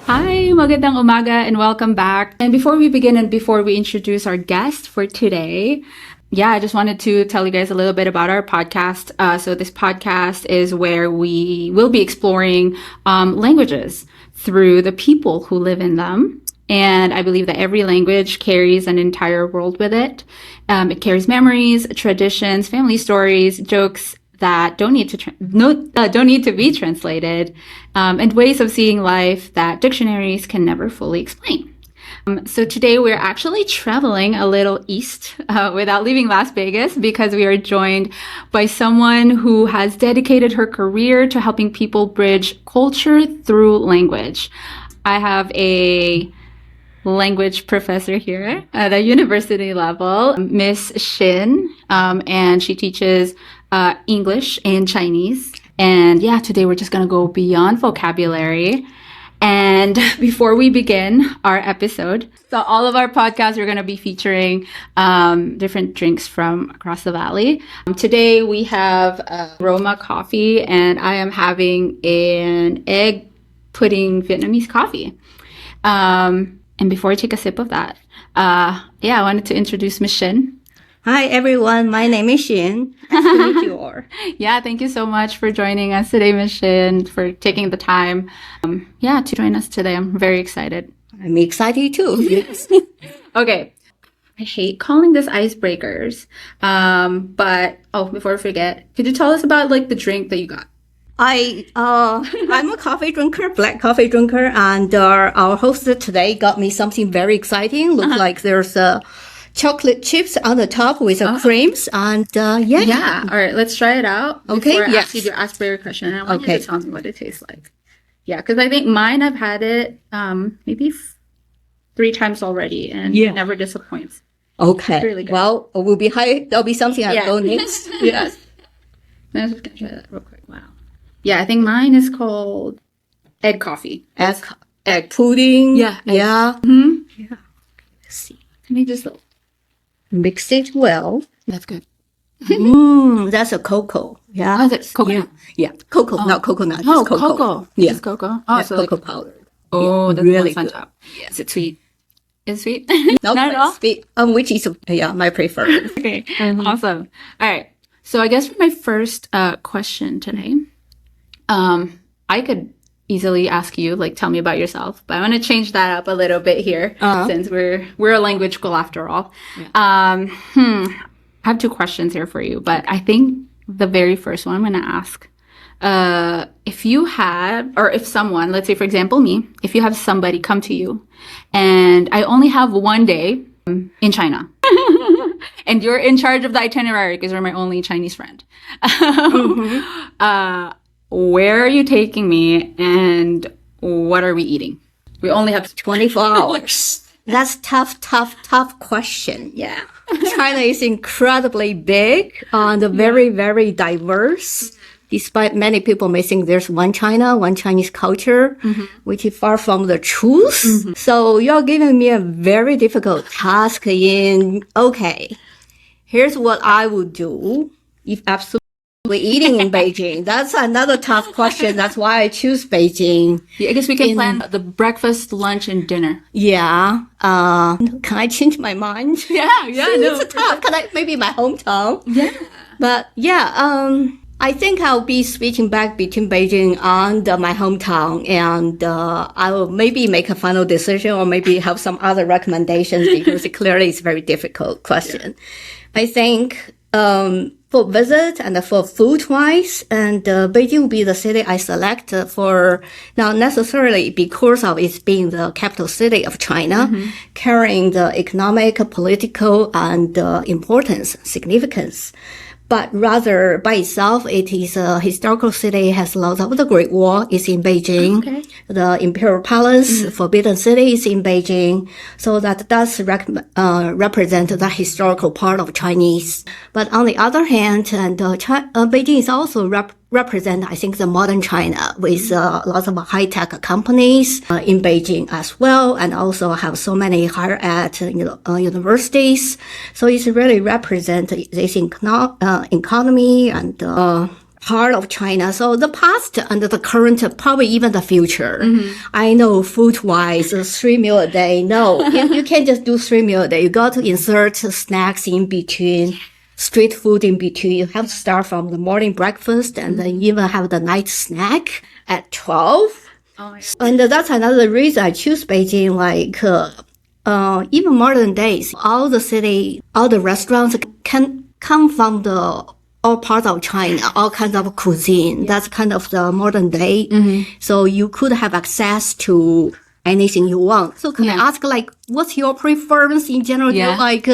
Hi, magandang umaga and welcome back. And before we begin and before we introduce our guest for today, I just wanted to tell you guys a little bit about our podcast. So this podcast is where we will be exploring languages through the people who live in them. And I believe that every language carries an entire world with it. It carries memories, traditions, family stories, jokes that don't need to be translated, and ways of seeing life that dictionaries can never fully explain. So today we're actually traveling a little east without leaving Las Vegas because we are joined by someone who has dedicated her career to helping people bridge culture through language. I have a language professor here at the university level, Miss Xin, and she teaches English and Chinese. And today we're just going to go beyond vocabulary. And before we begin our episode, so all of our podcasts are going to be featuring different drinks from across the valley. Today we have Roma coffee, and I am having an egg pudding Vietnamese coffee. And before I take a sip of that, I wanted to introduce Miss Xin. Hi, everyone. My name is Xin. Nice to meet you all. Thank you so much for joining us today, Miss Xin, for taking the time to join us today. I'm very excited. I'm excited too. Yes. Okay. I hate calling this icebreakers. But before I forget, could you tell us about the drink that you got? I'm a coffee drinker, black coffee drinker, and our host today got me something very exciting. Looks like there's chocolate chips on the top with creams, and All right, let's try it out. Okay, before I ask you your icebreaker question, I want you to tell me what it tastes like. Yeah, because I think mine, I've had it maybe 3 times already, and it never disappoints. Okay. Really good. Well, there'll be something I'll go next. Yes. I'm just gonna try that real quick. Wow. Yeah, I think mine is called egg coffee. Egg pudding. Yeah. Yeah. Mm-hmm. Yeah. Let's see. Let me just Mix it well. That's good. That's a cocoa. Yeah. Oh, that's coconut. Yeah. Cocoa, not coconut. Oh, just cocoa. cocoa. Yeah. Just cocoa. Oh, so cocoa powder. Oh, that's really on good. top. Yeah. Is it sweet? Is it sweet? Not at all? sweet. Which is my preferred. Okay. Awesome. All right. So I guess for my first question today, I could easily ask you, tell me about yourself, but I want to change that up a little bit here since we're a language school after all. Yeah. I have 2 questions here for you, but I think the very first one I'm going to ask, if you had, or if someone, let's say for example me, if you have somebody come to you and I only have 1 day in China and you're in charge of the itinerary because you're my only Chinese friend. Where are you taking me and what are we eating? We only have 24 hours. That's tough question. Yeah. China is incredibly big and very, very diverse. Despite many people may think there's one China, one Chinese culture, which is far from the truth. So you're giving me a very difficult task here's what I would do if absolutely eating in Beijing. That's another tough question. That's why I choose Beijing. I guess we can plan the breakfast, lunch, and dinner. Yeah. Can I change my mind? Yeah. It's tough. Can I, maybe my hometown? Yeah. But I think I'll be switching back between Beijing and my hometown, and I will maybe make a final decision or maybe have some other recommendations because clearly it's a very difficult question. Yeah. I think for visit and for food-wise, and Beijing will be the city I select for, not necessarily because of its being the capital city of China, carrying the economic, political, and significance. But rather by itself, it is a historical city, has lots of the Great Wall is in Beijing. Okay. The Imperial Palace, Forbidden City is in Beijing. So that does represent the historical part of Chinese. But on the other hand, Beijing is also represent, I think, the modern China with lots of high-tech companies in Beijing as well, and also have so many higher ed universities. So it's really represent this economy and part of China. So the past and the current, probably even the future. I know food-wise, 3 meal a day. No, you can't just do 3 meal a day. You got to insert snacks in between, street food in between. You have to start from the morning breakfast and then even have the night snack at 12. Oh my God. And that's another reason I choose Beijing, like, even modern days, all the restaurants can come from all parts of China, all kinds of cuisine. That's kind of the modern day. So you could have access to anything you want. So can I ask, like, what's your preference in general? Do you like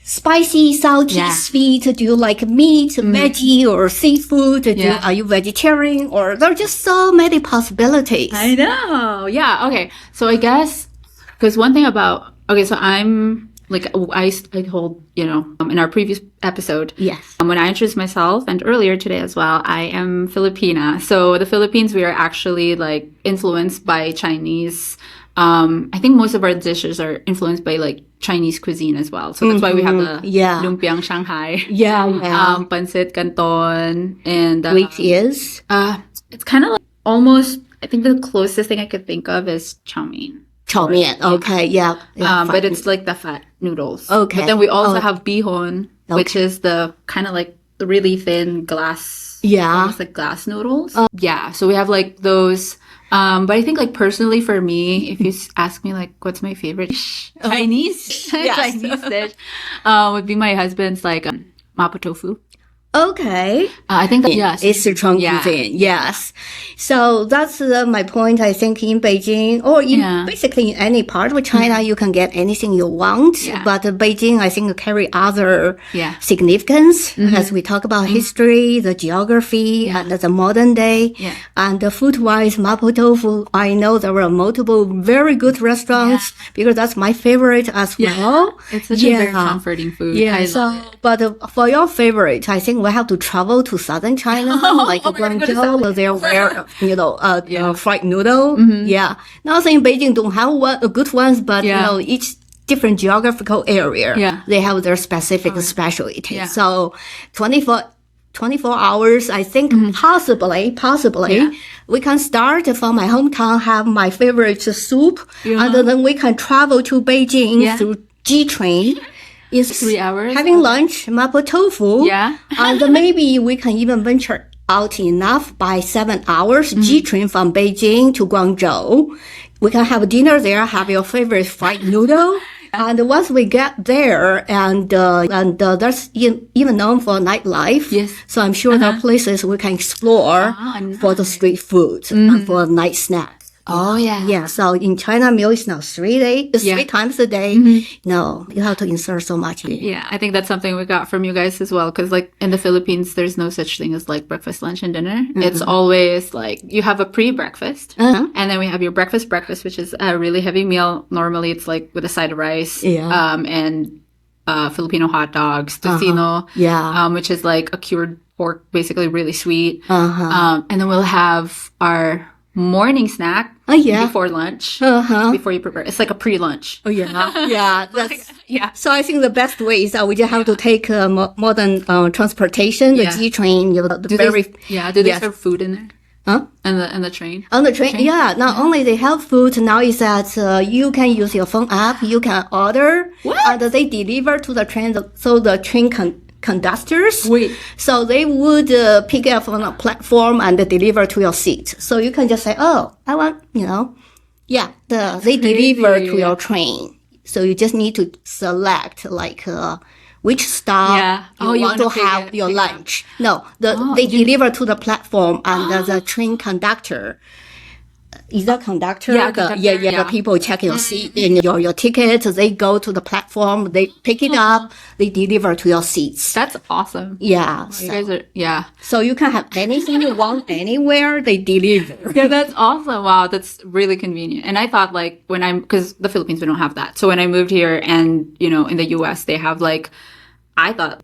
spicy, salty, sweet? Do you like meat, veggie, or seafood? Are you vegetarian? Or there are just so many possibilities. I know. Yeah. Okay. So I guess, because one thing about, so I'm, like, I told, in our previous episode. Yes. When I introduced myself, and earlier today as well, I am Filipina. So the Philippines, we are actually, like, influenced by Chinese. I think most of our dishes are influenced by, like, Chinese cuisine as well. So that's why we have the lumpiang Shanghai. Pancit Canton. And which is? It's kind of like almost, I think the closest thing I could think of is chow mein. Chow mein, okay, yeah. But it's like the fat noodles. Okay. But then we also have bihon, which is the kind of like the really thin glass, almost like glass noodles. So we have like those. But I think, like, personally for me, if you ask me, like, what's my favorite Chinese Chinese dish, would be my husband's, like, mapo tofu. Okay. I think that, yes. It's Sichuan cuisine, yes. So that's my point, I think, in Beijing, or basically in any part of China, you can get anything you want. But Beijing, I think, carry other significance as we talk about history, the geography, and the modern day. And food-wise, mapo tofu, I know there were multiple very good restaurants because that's my favorite as well. It's such a very comforting food. But for your favorite, I think we have to travel to southern China, like Guangzhou. There were, fried noodle. Not saying Beijing don't have good ones, but each different geographical area, they have their specific specialty. So 24 hours, I think possibly, we can start from my hometown, have my favorite soup, and then we can travel to Beijing through G train. Is 3 hours having lunch, mapo tofu, and maybe we can even venture out enough by 7 hours G train from Beijing to Guangzhou. We can have dinner there, have your favorite fried noodle, and once we get there, and that's even known for nightlife. So I'm sure there are places we can explore for the street food and for night snack. So in China, meal is now 3 times a day. No, you have to insert so much. I think that's something we got from you guys as well. Because, like, in the Philippines, there's no such thing as, like, breakfast, lunch, and dinner. It's always, like, you have a pre-breakfast. And then we have your breakfast, which is a really heavy meal. Normally, it's, like, with a side of rice. And Filipino hot dogs, tocino. Which is, like, a cured pork, basically really sweet. And then we'll have our morning snack before lunch, before you prepare. It's like a pre-lunch. That's So I think the best way is that we just have to take modern transportation, the G train. Do they serve food in there? And the train? On the train, not only they have food, now is that you can use your phone app, you can order, and they deliver to the train, so the train conductors. So they would pick up on a platform and deliver to your seat. So you can just say, oh, I want, they deliver to your train. So you just need to select, like, which stop you want to have your lunch. No, they deliver to the platform, and the train conductor. Is that conductor? The people check your seat and your ticket. They go to the platform. They pick it up. They deliver to your seats. That's awesome. You guys are, So you can have anything you want anywhere. They deliver. That's awesome. Wow, that's really convenient. And I thought, like, because the Philippines, we don't have that. So when I moved here, and in the U.S. they have, like, I thought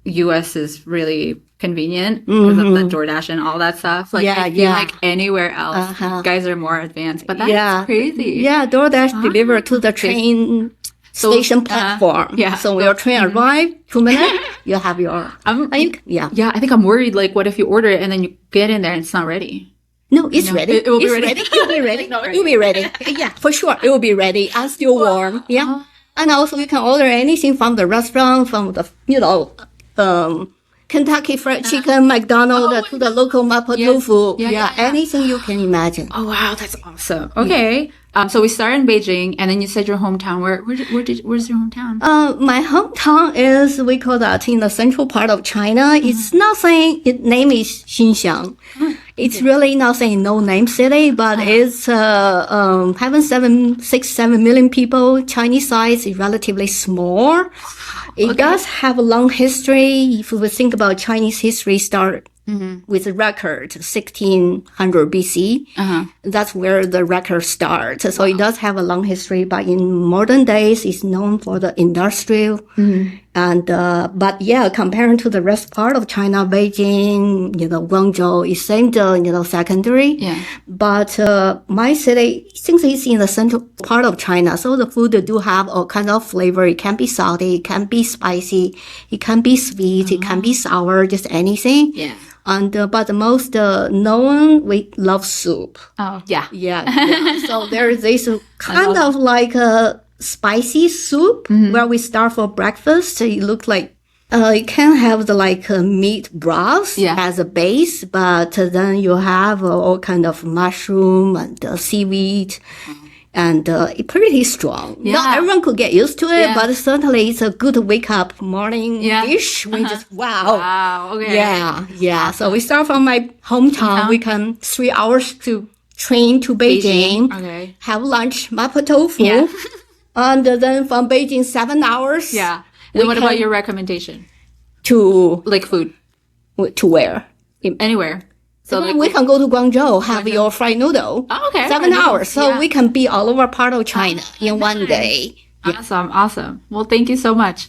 U.S. is really convenient because of the DoorDash and all that stuff. Like, I feel like anywhere else, guys are more advanced. But that's crazy. DoorDash deliver to the train station platform. Yeah. So when your train arrives, 2 minutes, you have your. Yeah, I think I'm worried. Like, what if you order it and then you get in there and it's not ready? No, it's ready. It will be It's ready. You'll be ready. You'll be ready. Yeah, for sure. It will be ready and still warm. Yeah. And also you can order anything from the restaurant, from the, Kentucky Fried Chicken, McDonald's, to the local mapo tofu. Yeah, anything you can imagine. Oh, wow. That's awesome. Okay. So we started in Beijing and then you said your hometown. Where's your hometown? My hometown is, we call that in the central part of China. It's not saying, its name is Xin Zhang. It's really not saying no name city, but it's, having 6-7 million people. Chinese size is relatively small. It does have a long history. If we think about Chinese history, start with a record 1600 BC. That's where the record starts. So it does have a long history, but in modern days, it's known for the industrial. And but yeah, comparing to the rest part of China, Beijing, Guangzhou, it seemed secondary. Yeah. But my city, since it's in the central part of China, so the food do have all kind of flavor. It can be salty, it can be spicy, it can be sweet, it can be sour, just anything. Yeah. And but the most known, we love soup. Oh, yeah. Yeah. So there is this kind of like a spicy soup where we start for breakfast. It looks like it can have the meat broth as a base, but then you have all kind of mushroom and seaweed. And it's pretty strong. Yeah. Not everyone could get used to it, Yeah. but certainly it's a good wake-up morning dish. We just, wow. Wow. Okay. Yeah. So we start from my hometown. We come 3 hours to train to Beijing. Okay. Have lunch, mapo tofu. Yeah. And then from Beijing, 7 hours. Yeah. And what about your recommendation? To Like food? where? Anywhere. So we can go to Guangzhou, have your fried noodle. Oh, okay. 7 hours. So Yeah. we can be all over part of China in one day. Awesome. Well, thank you so much.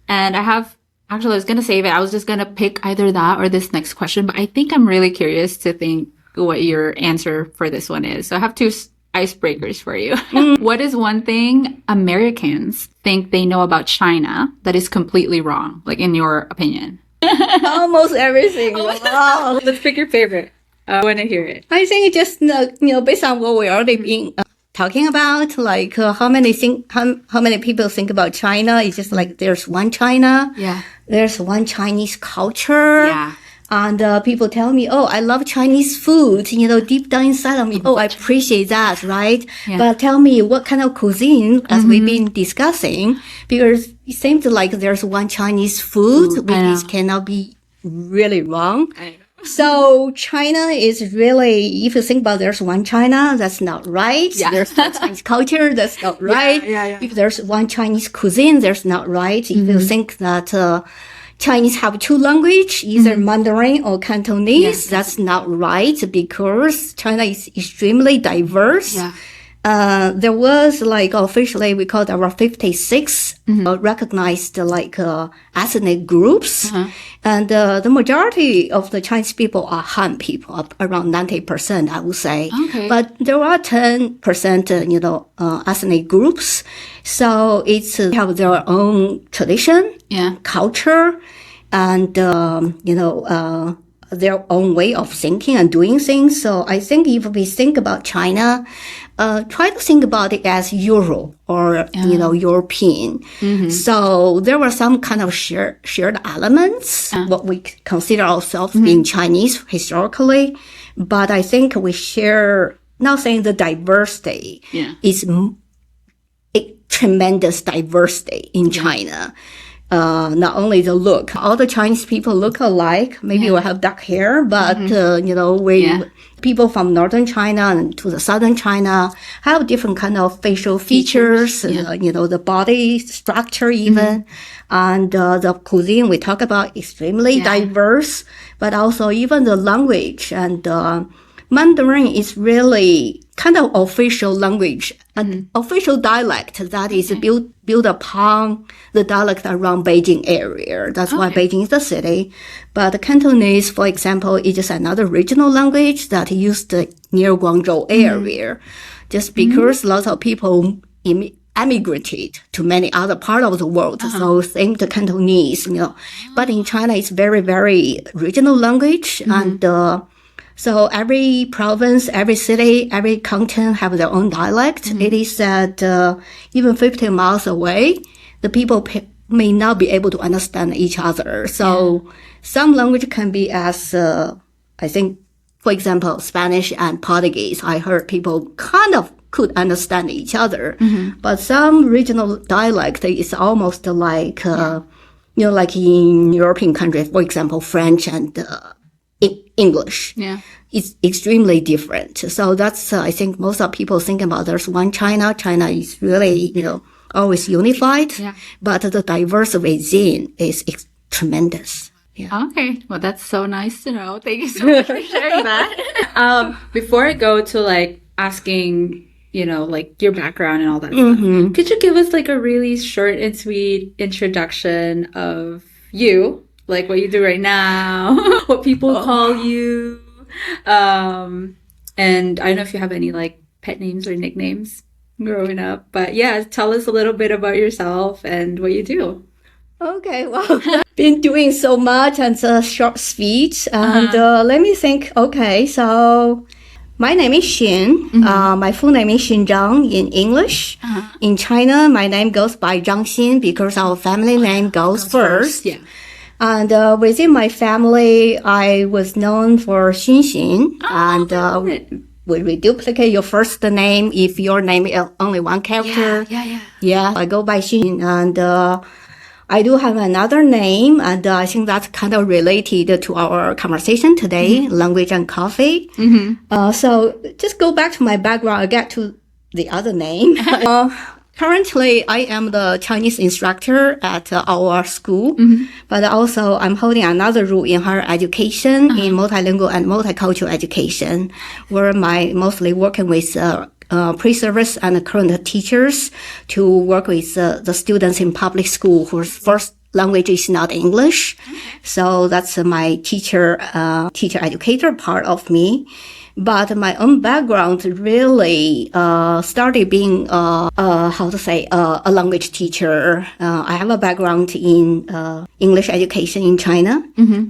And I was going to save it. I was just going to pick either that or this next question, but I think I'm really curious to think what your answer for this one is. So I have two icebreakers for you. What is one thing Americans think they know about China that is completely wrong, like in your opinion? Almost everything. Wow. Let's pick your favorite. I want to hear it. I think just, based on what we already been talking about, like how many people think about China, it's just like there's one China. Yeah. There's one Chinese culture. Yeah. And people tell me, oh, I love Chinese food, deep down inside of me. Oh, I appreciate that, right? Yeah. But tell me what kind of cuisine, as we've been discussing, because it seems like there's one Chinese food, which cannot be really wrong. So China is really, if you think about there's one China, that's not right. Yeah. There's one Chinese culture, that's not right. Yeah. If there's one Chinese cuisine, that's not right. If you think that Chinese have two language, either Mandarin or Cantonese, that's not right because China is extremely diverse. Yeah. There was officially we called our 56 recognized ethnic groups. And the majority of the Chinese people are Han people, around 90%, I would say. Okay. But there are 10%, ethnic groups. So it's have their own tradition, culture, and, their own way of thinking and doing things. So I think if we think about China, try to think about it as Euro or, European. So there were some kind of shared elements, what we consider ourselves being Chinese historically. But I think we share, not saying the diversity is a tremendous diversity in China. Not only the look, all the Chinese people look alike. Maybe we have dark hair, but, people from northern China and to the southern China have different kind of facial features, the body structure even. And, the cuisine we talk about extremely diverse, but also even the language and, Mandarin is really kind of official language, an official dialect that is built upon the dialect around Beijing area. That's why Beijing is the city. But Cantonese, for example, is just another regional language that used near Guangzhou area. Just because lots of people emigrated to many other parts of the world. So same the Cantonese, But in China, it's very, very regional language. And so every province, every city, every canton have their own dialect. It is that even 50 miles away, the people may not be able to understand each other. So some language can be as, I think, for example, Spanish and Portuguese. I heard people kind of could understand each other. But some regional dialect is almost like, like in European countries, for example, French and English. Yeah. It's extremely different. So that's, I think most of people think about there's one China. China is really, always unified. Yeah. But the diverse cuisine is tremendous. Yeah. Okay. Well, that's so nice to know. Thank you so much for sharing that. Before I go to like asking, like your background and all that stuff, could you give us like a really short and sweet introduction of you, like what you do right now, what people call you, and I don't know if you have any like pet names or nicknames growing up, but yeah, tell us a little bit about yourself and what you do. Okay, well, been doing so much and a short speech. And let me think. Okay, so my name is Xin. My full name is Xin Zhang in English. In China, my name goes by Zhang Xin because our family name goes first. Yeah. And within my family, I was known for Xin Xin. And we duplicate your first name if your name is only one character. Yeah, I go by Xin. And I do have another name, and I think that's kind of related to our conversation today, language and coffee. So just go back to my background. I'll get to the other name. Currently, I am the Chinese instructor at our school, but also I'm holding another role in higher education, in multilingual and multicultural education, where I mostly working with pre-service and current teachers to work with the students in public school whose first language is not English. So that's my teacher educator part of me. But my own background really started being a language teacher. I have a background in English education in China.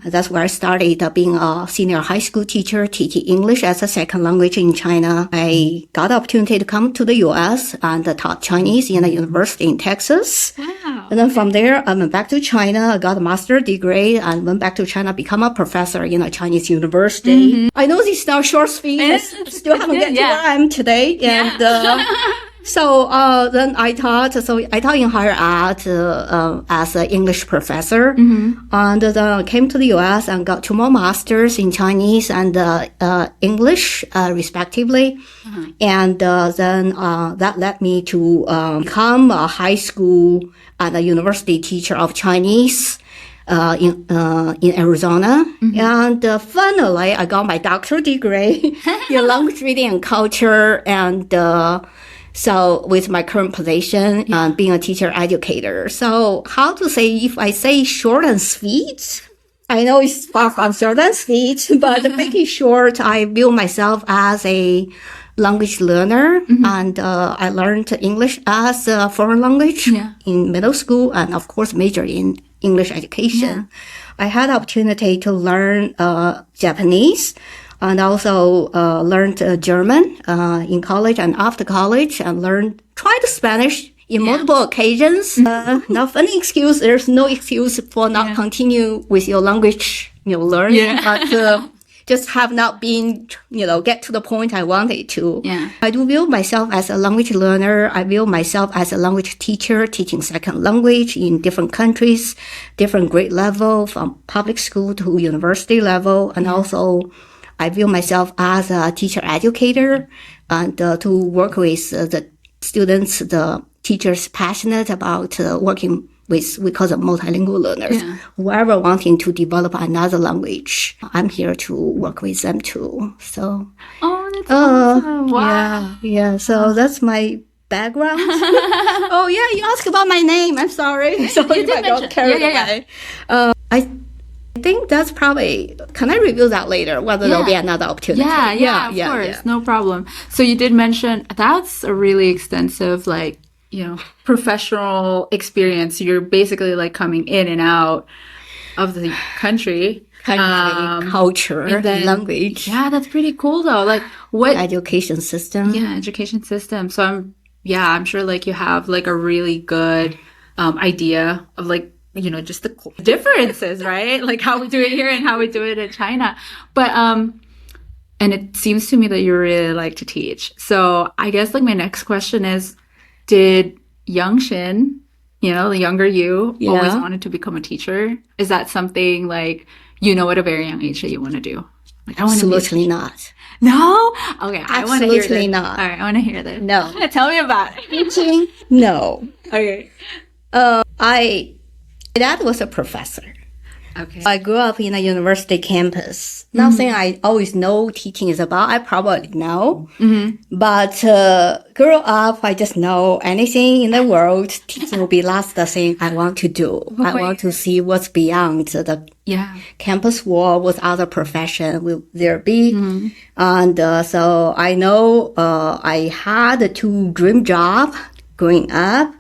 That's where I started being a senior high school teacher, teaching English as a second language in China. I got the opportunity to come to the U.S. and taught Chinese in a university in Texas. Wow. And then from there, I went back to China. I got a master's degree and went back to China, become a professor in a Chinese university. I know this is now short speech. I still haven't get to where I am today. And so then I taught in higher art as an English professor. And then I came to the U.S. and got 2 more masters in Chinese and English, respectively. And then that led me to become a high school and a university teacher of Chinese in Arizona. And finally, I got my doctoral degree in language reading and culture. And so with my current position, being a teacher educator. So how to say, if I say short and sweet, I know it's far from short and sweet, but to make it short, I view myself as a language learner. And I learned English as a foreign language in middle school, and of course major in English education. I had the opportunity to learn Japanese and also learned German in college and after college, and tried Spanish in multiple occasions. Not any excuse. There's no excuse for not continue with your language learning. But just have not been, get to the point I wanted to. I do view myself as a language learner. I view myself as a language teacher, teaching second language in different countries, different grade level, from public school to university level. And also, I view myself as a teacher educator and to work with the students, the teachers passionate about working with, we call them multilingual learners, whoever wanting to develop another language. I'm here to work with them too. So, that's awesome. Wow. Yeah. So that's my background. You asked about my name. I'm sorry. So if I got carried away. I think that's probably, can I review that later, whether there'll be another opportunity? Of course. No problem. So you did mention, that's a really extensive, professional experience. You're basically like coming in and out of the country. Culture, and then, language. Yeah, that's pretty cool though. Like what education system? Yeah, education system. So I'm sure like you have like a really good idea of like, just the differences, right? Like how we do it here and how we do it in China. But and it seems to me that you really like to teach. So I guess like my next question is, did young Xin, the younger you, always wanted to become a teacher? Is that something like at a very young age that you want to do? Like, Absolutely not. No? Okay, I want to hear this. Absolutely not. All right, I want to hear this. No. Tell me about it. Teaching? No. Okay. My dad was a professor. Okay. I grew up in a university campus. Nothing I always know teaching is about. I probably know. But grew up, I just know anything in the world, teaching will be last thing I want to do. I want to see what's beyond the campus wall, what other profession will there be. And so I know I had 2 dream jobs growing up.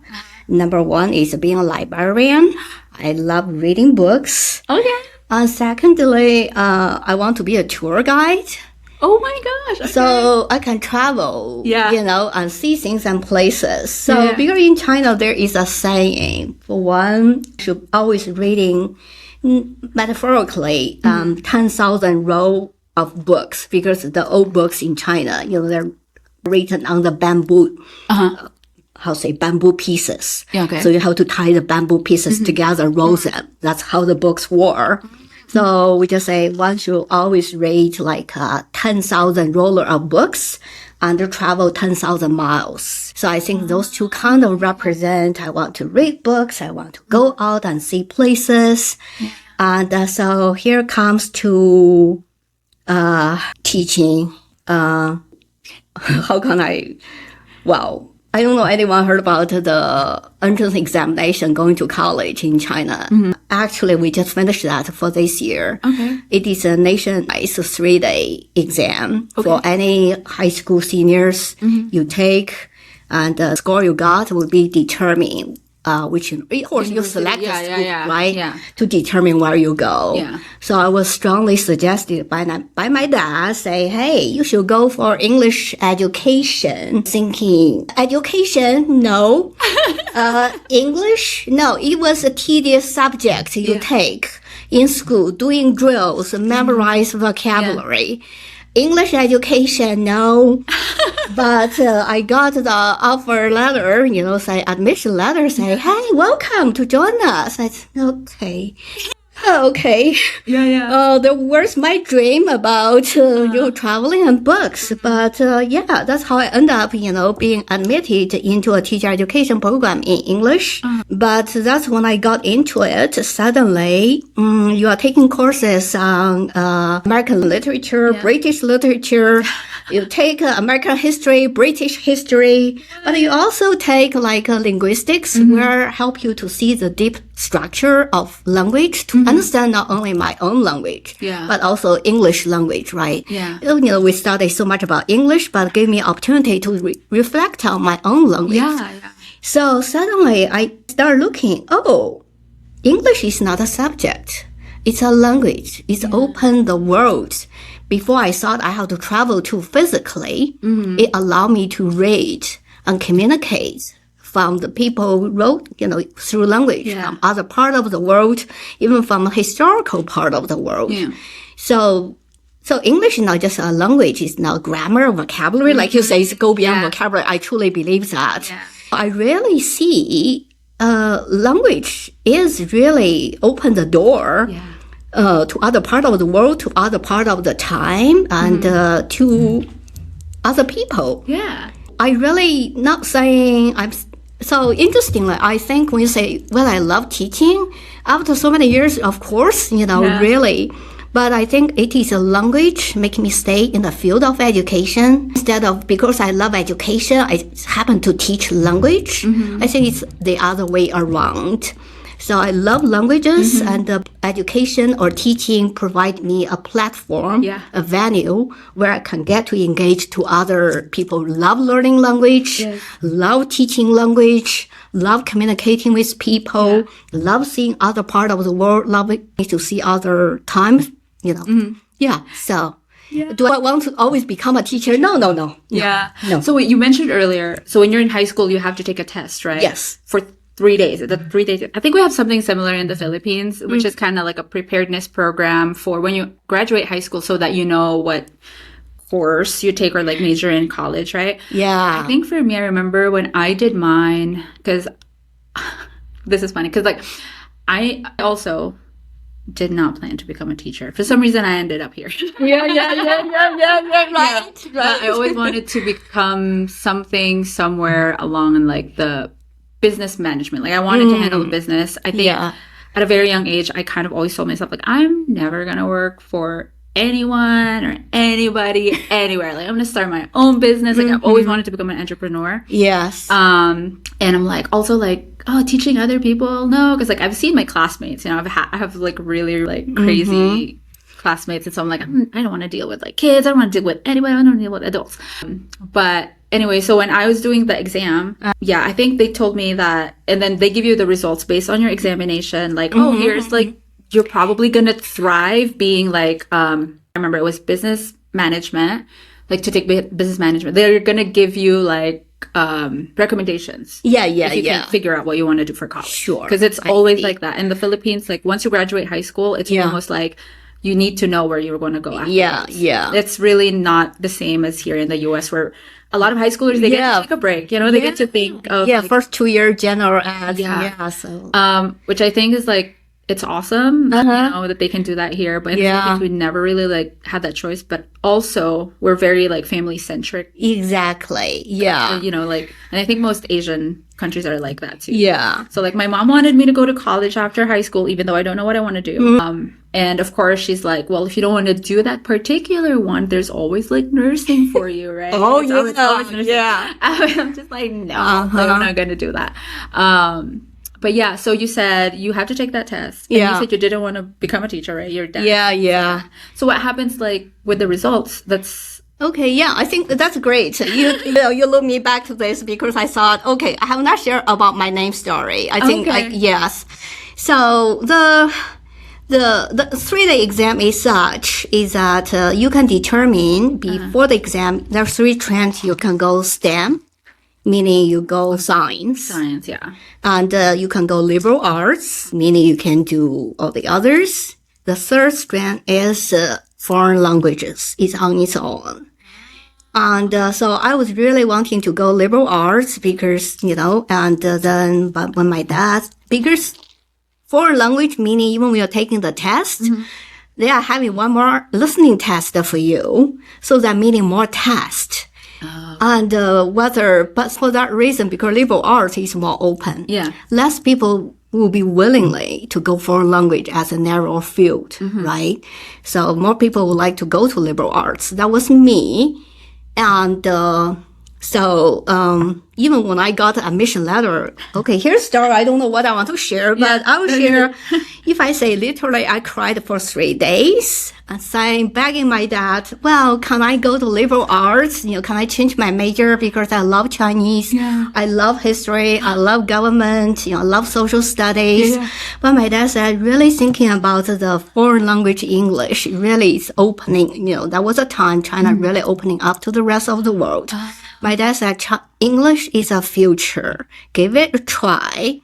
Number 1 is being a librarian. I love reading books. Okay. Secondly, I want to be a tour guide. Oh my gosh. Okay. So I can travel, and see things and places. So because in China, there is a saying, for one, should always reading, metaphorically, 10,000 row of books, because the old books in China, they're written on the bamboo, bamboo pieces. Okay. So you have to tie the bamboo pieces together, roll them. That's how the books were. So we just say one should always read like 10,000 roller of books and travel 10,000 miles. So I think those 2 kind of represent, I want to read books, I want to go out and see places. And so here comes to teaching. How can I don't know anyone heard about the entrance examination going to college in China. Actually, we just finished that for this year. Okay. It is a nationwide 3-day exam for any high school seniors you take, and the score you got will be determined which you select a school, right? Yeah. To determine where you go. Yeah. So I was strongly suggested by my dad, say, hey, you should go for English education. Thinking, education? No. English? No. It was a tedious subject you take in school, doing drills, memorize vocabulary. English education, no. But I got the offer letter, say admission letter, say, hey, welcome to join us. I said, okay. Okay. There was my dream about, traveling and books. But, that's how I end up, being admitted into a teacher education program in English. But that's when I got into it. Suddenly, you are taking courses on, American literature, British literature. You take American history, British history, but you also take like linguistics, where help you to see the deep structure of language, to understand not only my own language, but also English language, right? Yeah. We studied so much about English, but gave me opportunity to reflect on my own language. So suddenly I start looking, English is not a subject. It's a language. It's open the world. Before I thought I had to travel to physically, it allowed me to read and communicate from the people who wrote, through language from other part of the world, even from a historical part of the world. So English is not just a language, it's not grammar, vocabulary, like you say, it's go beyond vocabulary. I truly believe that. I really see language is really open the door to other part of the world, to other part of the time, and to other people. I really not saying I'm. So interestingly, I think when you say, well, I love teaching, after so many years, of course, really. But I think it is a language making me stay in the field of education instead of, because I love education, I happen to teach language. I think it's the other way around. So I love languages, and education or teaching provide me a platform, a venue where I can get to engage to other people who love learning language, love teaching language, love communicating with people, love seeing other part of the world, love to see other times, you know. So do I want to always become a teacher? No. No. So you mentioned earlier, so when you're in high school, you have to take a test, right? Yes. For 3 days. The 3 days. I think we have something similar in the Philippines, which is kind of like a preparedness program for when you graduate high school so that you know what course you take or like major in college, right? Yeah. I think for me, I remember when I did mine, because this is funny, because like I also did not plan to become a teacher. For some reason, I ended up here. Right. But I always wanted to become something somewhere along in like the business management. Like I wanted to handle the business. I think at a very young age, I kind of always told myself like, I'm never going to work for anyone or anybody anywhere. Like I'm going to start my own business. Like I've always wanted to become an entrepreneur. Yes. And I'm like, also like, oh, teaching other people. No. Cause like I've seen my classmates, you know, I have like really like crazy classmates. And so I'm like, I don't want to deal with like kids. I don't want to deal with anybody. I don't want to deal with adults. But anyway, so when I was doing the exam, I think they told me that, and then they give you the results based on your examination. Like, oh, here's like, you're probably going to thrive being like, I remember it was business management, like to take business management. They're going to give you like, recommendations. If you can figure out what you want to do for college. Sure. Because it's always like that. In the Philippines, like once you graduate high school, it's almost like, you need to know where you're going to go afterwards. It's really not the same as here in the U.S. where a lot of high schoolers, they get to take a break. You know, they get to think of... like, first 2 year general ed. So. Which I think is like, it's awesome, you know, that they can do that here. But in the Philippines, we never really like had that choice. But also, we're very like family centric. Exactly. Yeah. You know, like, and I think most Asian countries are like that too. Yeah. So like my mom wanted me to go to college after high school, even though I don't know what I want to do. And of course she's like, well, if you don't want to do that particular one, there's always like nursing for you, right? Always I'm just like, no, I'm not going to do that. But yeah, so you said you have to take that test. And you said you didn't want to become a teacher, right? You're done. Yeah. So what happens like with the results? That's okay. Yeah, I think that's great. You look me back to this because I thought, okay, I have not shared about my name story. I think yes. So the 3-day exam is such is that you can determine before the exam there are 3 trends you can go STEM. Meaning you go science. And you can go liberal arts, meaning you can do all the others. The third strand is foreign languages. It's on its own. And so I was really wanting to go liberal arts because, you know, and then but when my dad, because foreign language, meaning even when you're taking the test, they are having one more listening test for you. So that meaning more test. And but for that reason, because liberal arts is more open, less people will be willingly to go foreign language as a narrow field, right? So more people would like to go to liberal arts. That was me, and so even when I got the admission letter, okay, here's a story. I don't know what I want to share, but I will share. If I say literally, I cried for 3 days and saying, begging my dad, well, can I go to liberal arts? You know, can I change my major because I love Chinese, I love history, I love government, you know, I love social studies. But my dad said, really thinking about the foreign language English really is opening. You know, that was a time China really opening up to the rest of the world. My dad said, English is a future. Give it a try.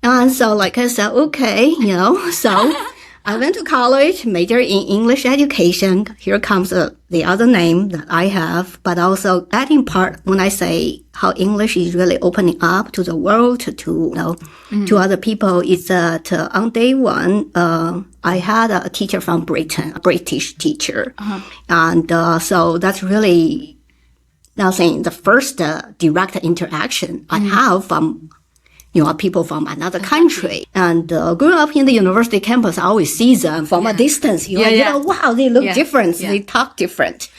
And so, like I said, okay, you know, so I went to college, major in English education. Here comes the other name that I have, but also adding part when I say how English is really opening up to the world, to you know, to other people, is that on day one, I had a teacher from Britain, a British teacher. And so that's really nothing, the first direct interaction I have from, you know, people from another country. And growing up in the university campus, I always see them from a distance. You know, wow, they look different. They talk different.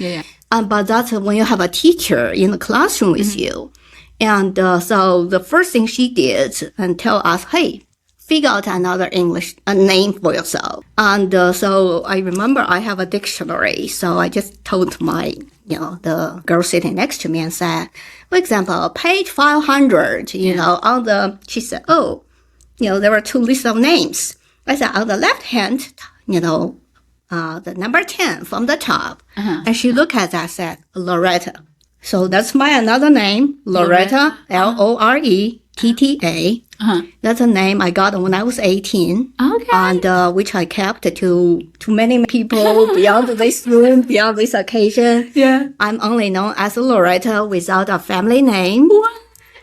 But that's when you have a teacher in the classroom with you. And so the first thing she did and tell us, hey, figure out another English name for yourself. And so I remember I have a dictionary. So I just told my, the girl sitting next to me and said, for example, page 500, she said, oh, there were 2 lists of names. I said, on the left hand, the number 10 from the top. And she looked at that and said, Loretta. So that's my another name, Loretta, Loretta. That's a name I got when I was 18. Okay. And which I kept to many people beyond this room, beyond this occasion. Yeah. I'm only known as Loretta without a family name. What?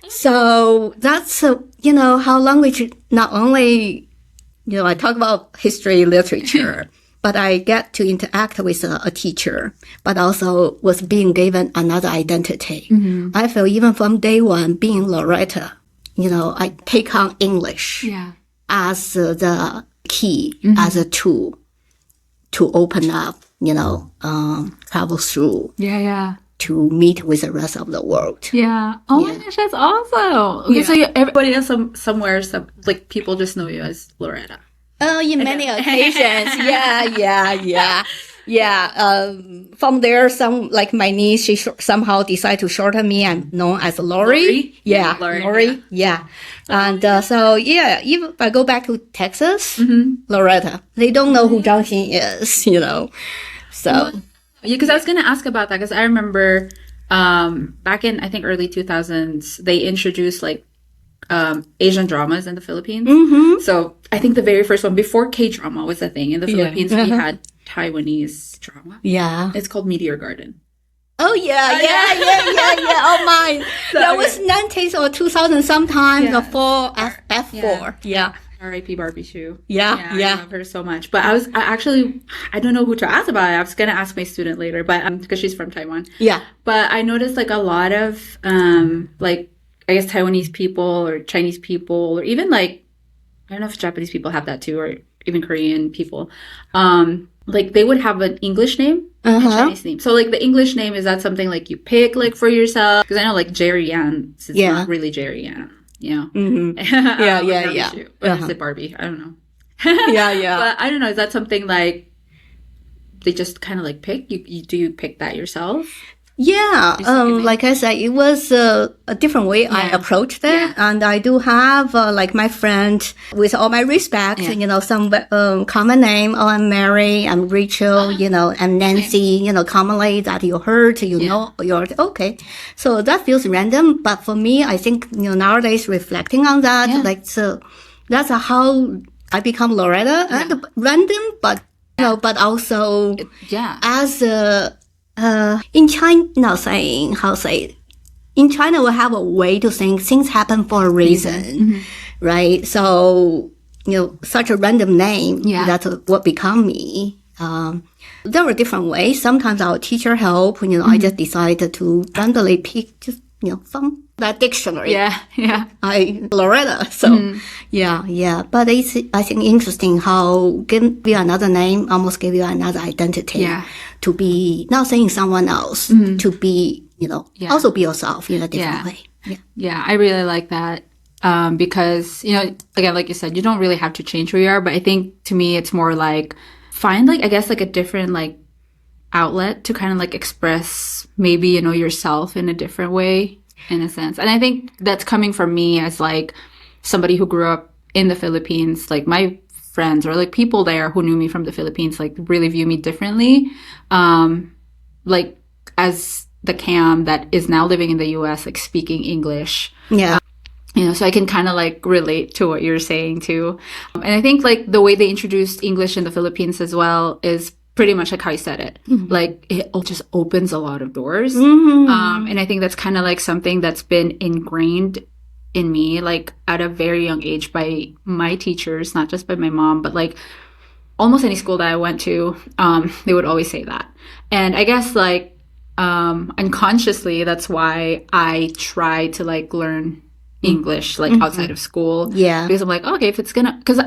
So that's, how language not only, I talk about history, literature, but I get to interact with a teacher, but also was being given another identity. I feel even from day one, being Loretta, I take on English as the key, as a tool to open up, travel through. To meet with the rest of the world. Yeah. Oh my gosh, that's awesome. Okay, so everybody else somewhere, like people just know you as Loretta. In many occasions. Yeah. From there, like my niece, she somehow decided to shorten me and known as Lori. Yeah, Lori. Yeah. And so, even if I go back to Texas, Loretta, they don't know who Zhang Xin is, So. Yeah, because I was going to ask about that because I remember back in, I think, early 2000s, they introduced like Asian dramas in the Philippines. So I think the very first one before K-drama was a thing in the Philippines, we had Taiwanese drama. Yeah. It's called Meteor Garden. Oh, yeah. Oh, my. That was 90s or 2000 sometime, the F4. Yeah. R.I.P. Barbie Shoe. Yeah. I love her so much. But I don't know who to ask about it. I was going to ask my student later, but because she's from Taiwan. Yeah. But I noticed like a lot of like, I guess Taiwanese people or Chinese people or even like, I don't know if Japanese people have that too, or even Korean people. Like they would have an English name and a Chinese name. So like the English name, is that something like you pick like for yourself? Because I know like Jerry Yan, it's not really Jerry Yan. Yeah. But is it Barbie? I don't know. But I don't know. Is that something like they just kind of like pick? Do you pick that yourself? Yeah. Like I said, it was a different way I approached it. Yeah. And I do have like my friend, with all my respect, some common name. Oh, I'm Mary, I'm Rachel, and Nancy, commonly that you heard, know, you're okay. So that feels random. But for me, I think, nowadays reflecting on that, like, so that's how I become Loretta. And random, but, but also as a, in China, in China, we have a way to think things happen for a reason, right? So, such a random name, that's what become me. There were different ways. Sometimes our teacher help, I just decided to randomly pick just, from that dictionary. Loretta. So, But it's, I think, interesting how give you another name almost give you another identity. To be not saying someone else, to be, also be yourself in a different way. Yeah, I really like that. Because, again, like you said, you don't really have to change who you are. But I think to me, it's more like find like, I guess like a different like outlet to kind of like express maybe, yourself in a different way in a sense. And I think that's coming from me as like somebody who grew up in the Philippines, like my friends or like people there who knew me from the Philippines, like really view me differently. Like as the Cam that is now living in the US, like speaking English. Yeah. So I can kind of like relate to what you're saying too. And I think like the way they introduced English in the Philippines as well is pretty much like how you said it. Like it just opens a lot of doors. And I think that's kind of like something that's been ingrained in me, like at a very young age by my teachers, not just by my mom, but like almost any school that I went to, they would always say that. And I guess like unconsciously, that's why I try to like learn English like outside of school. Yeah. Because I'm like, okay, if it's gonna, because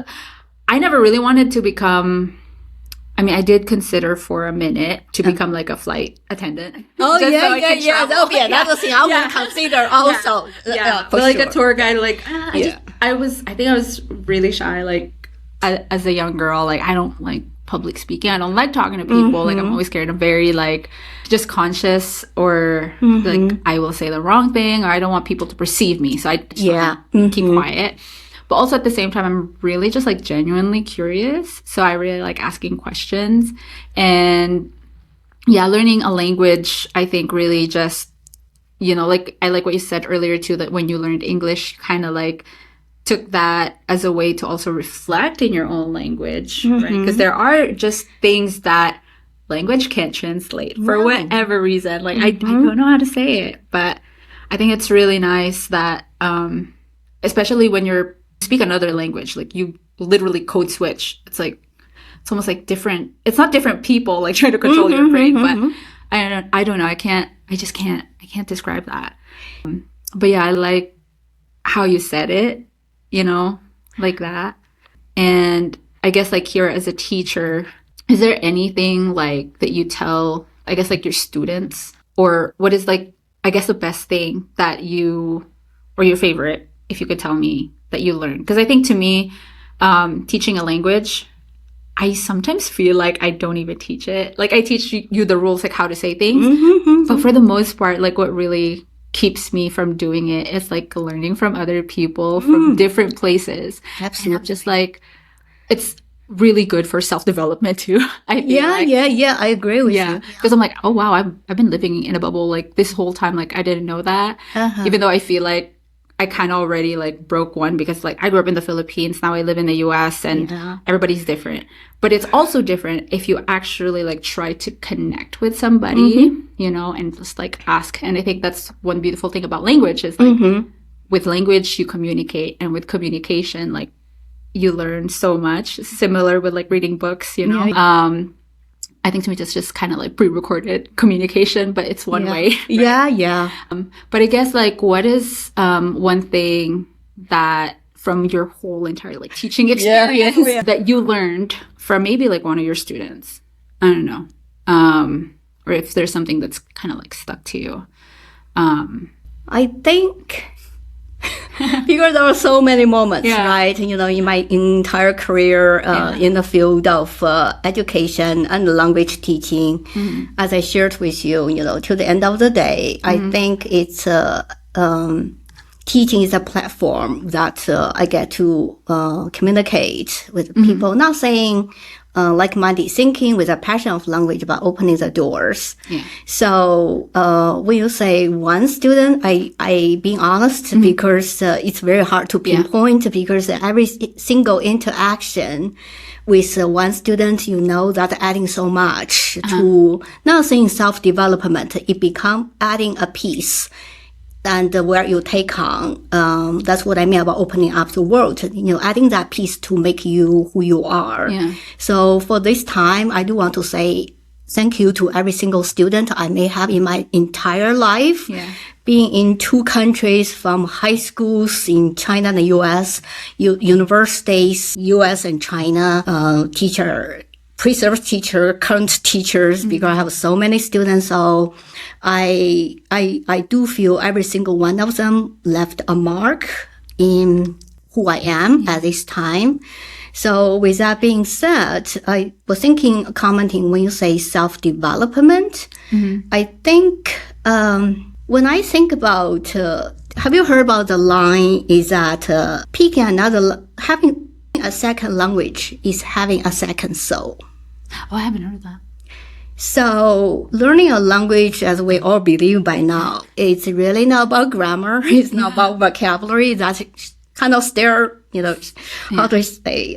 I never really wanted to become, I mean, I did consider for a minute to become like a flight attendant. Oh, yeah. That would be another thing I would consider also. But like a tour guide, like, I I think I was really shy, like, as a young girl. Like, I don't like public speaking. I don't like talking to people. Like, I'm always scared. I'm very, like, just conscious, or like, I will say the wrong thing, or I don't want people to perceive me. So I just keep quiet. But also at the same time, I'm really just, like, genuinely curious. So I really like asking questions. And yeah, learning a language, I think, really just, you know, like, I like what you said earlier too, that when you learned English, kind of like took that as a way to also reflect in your own language, right? Because there are just things that language can't translate for whatever reason. Like, I don't know how to say it, but I think it's really nice that, especially when you speak another language, like, you literally code switch. It's like, it's almost like different. It's not different people like trying to control your brain, but I don't know. I can't describe that. But yeah, I like how you said it, you know, like that. And I guess, like, here as a teacher, is there anything like that you tell, I guess, like, your students, or what is, like, I guess, the best thing that you, or your favorite, if you could tell me, that you learned? Because I think, to me, teaching a language, I sometimes feel like I don't even teach it. Like, I teach you the rules, like how to say things. But for the most part, like, what really keeps me from doing it is, like, learning from other people from different places. Absolutely. And just, like, it's really good for self-development too. I feel Yeah. I agree with you. Because I'm like, oh wow, I've been living in a bubble, like, this whole time. Like, I didn't know that. Even though I feel like I kind of already, like, broke one, because, like, I grew up in the Philippines, now I live in the US, and everybody's different. But it's also different if you actually, like, try to connect with somebody, you know, and just, like, ask. And I think that's one beautiful thing about language is, like, with language you communicate, and with communication, like, you learn so much. Similar with, like, reading books, you know. I think, to me, it's just kind of like pre-recorded communication, but it's one way. Yeah. But I guess, like, what is one thing that from your whole entire, like, teaching experience that you learned from maybe, like, one of your students? I don't know. Or if there's something that's kind of, like, stuck to you. I think because there were so many moments, right? You know, in my entire career in the field of education and language teaching, as I shared with you, you know, to the end of the day, I think it's teaching is a platform that I get to communicate with people. Not saying like-minded thinking with a passion of language, but opening the doors. So when you say one student, I being honest, because it's very hard to pinpoint, because every single interaction with one student, you know, that adding so much to not saying self-development, it become adding a piece. And where you take on, that's what I mean about opening up the world, you know, adding that piece to make you who you are. So for this time, I do want to say thank you to every single student I may have in my entire life. Being in two countries, from high schools in China and the US, universities, US and China, teacher, pre-service teacher, current teachers, because I have so many students. So I do feel every single one of them left a mark in who I am at this time. So with that being said, I was commenting when you say self-development, I think, when I think about, have you heard about the line is that, having a second language is having a second soul? Oh, I haven't heard that. So learning a language, as we all believe by now, it's really not about grammar. It's not about vocabulary. That's kind of how do I say,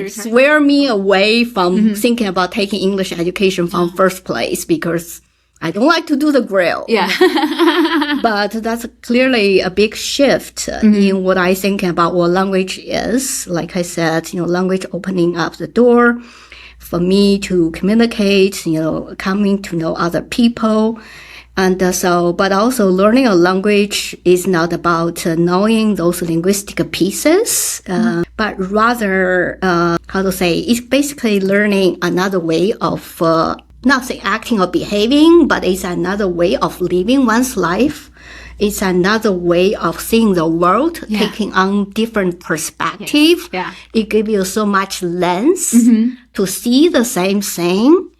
swear me away from thinking about taking English education from first place, because I don't like to do the grill. But that's clearly a big shift in what I think about what language is. Like I said, you know, language opening up the door for me to communicate, you know, coming to know other people. And but also learning a language is not about knowing those linguistic pieces, but rather, it's basically learning another way of, not say acting or behaving, but it's another way of living one's life. It's another way of seeing the world, taking on different perspective. Yeah. It gives you so much lens to see the same thing.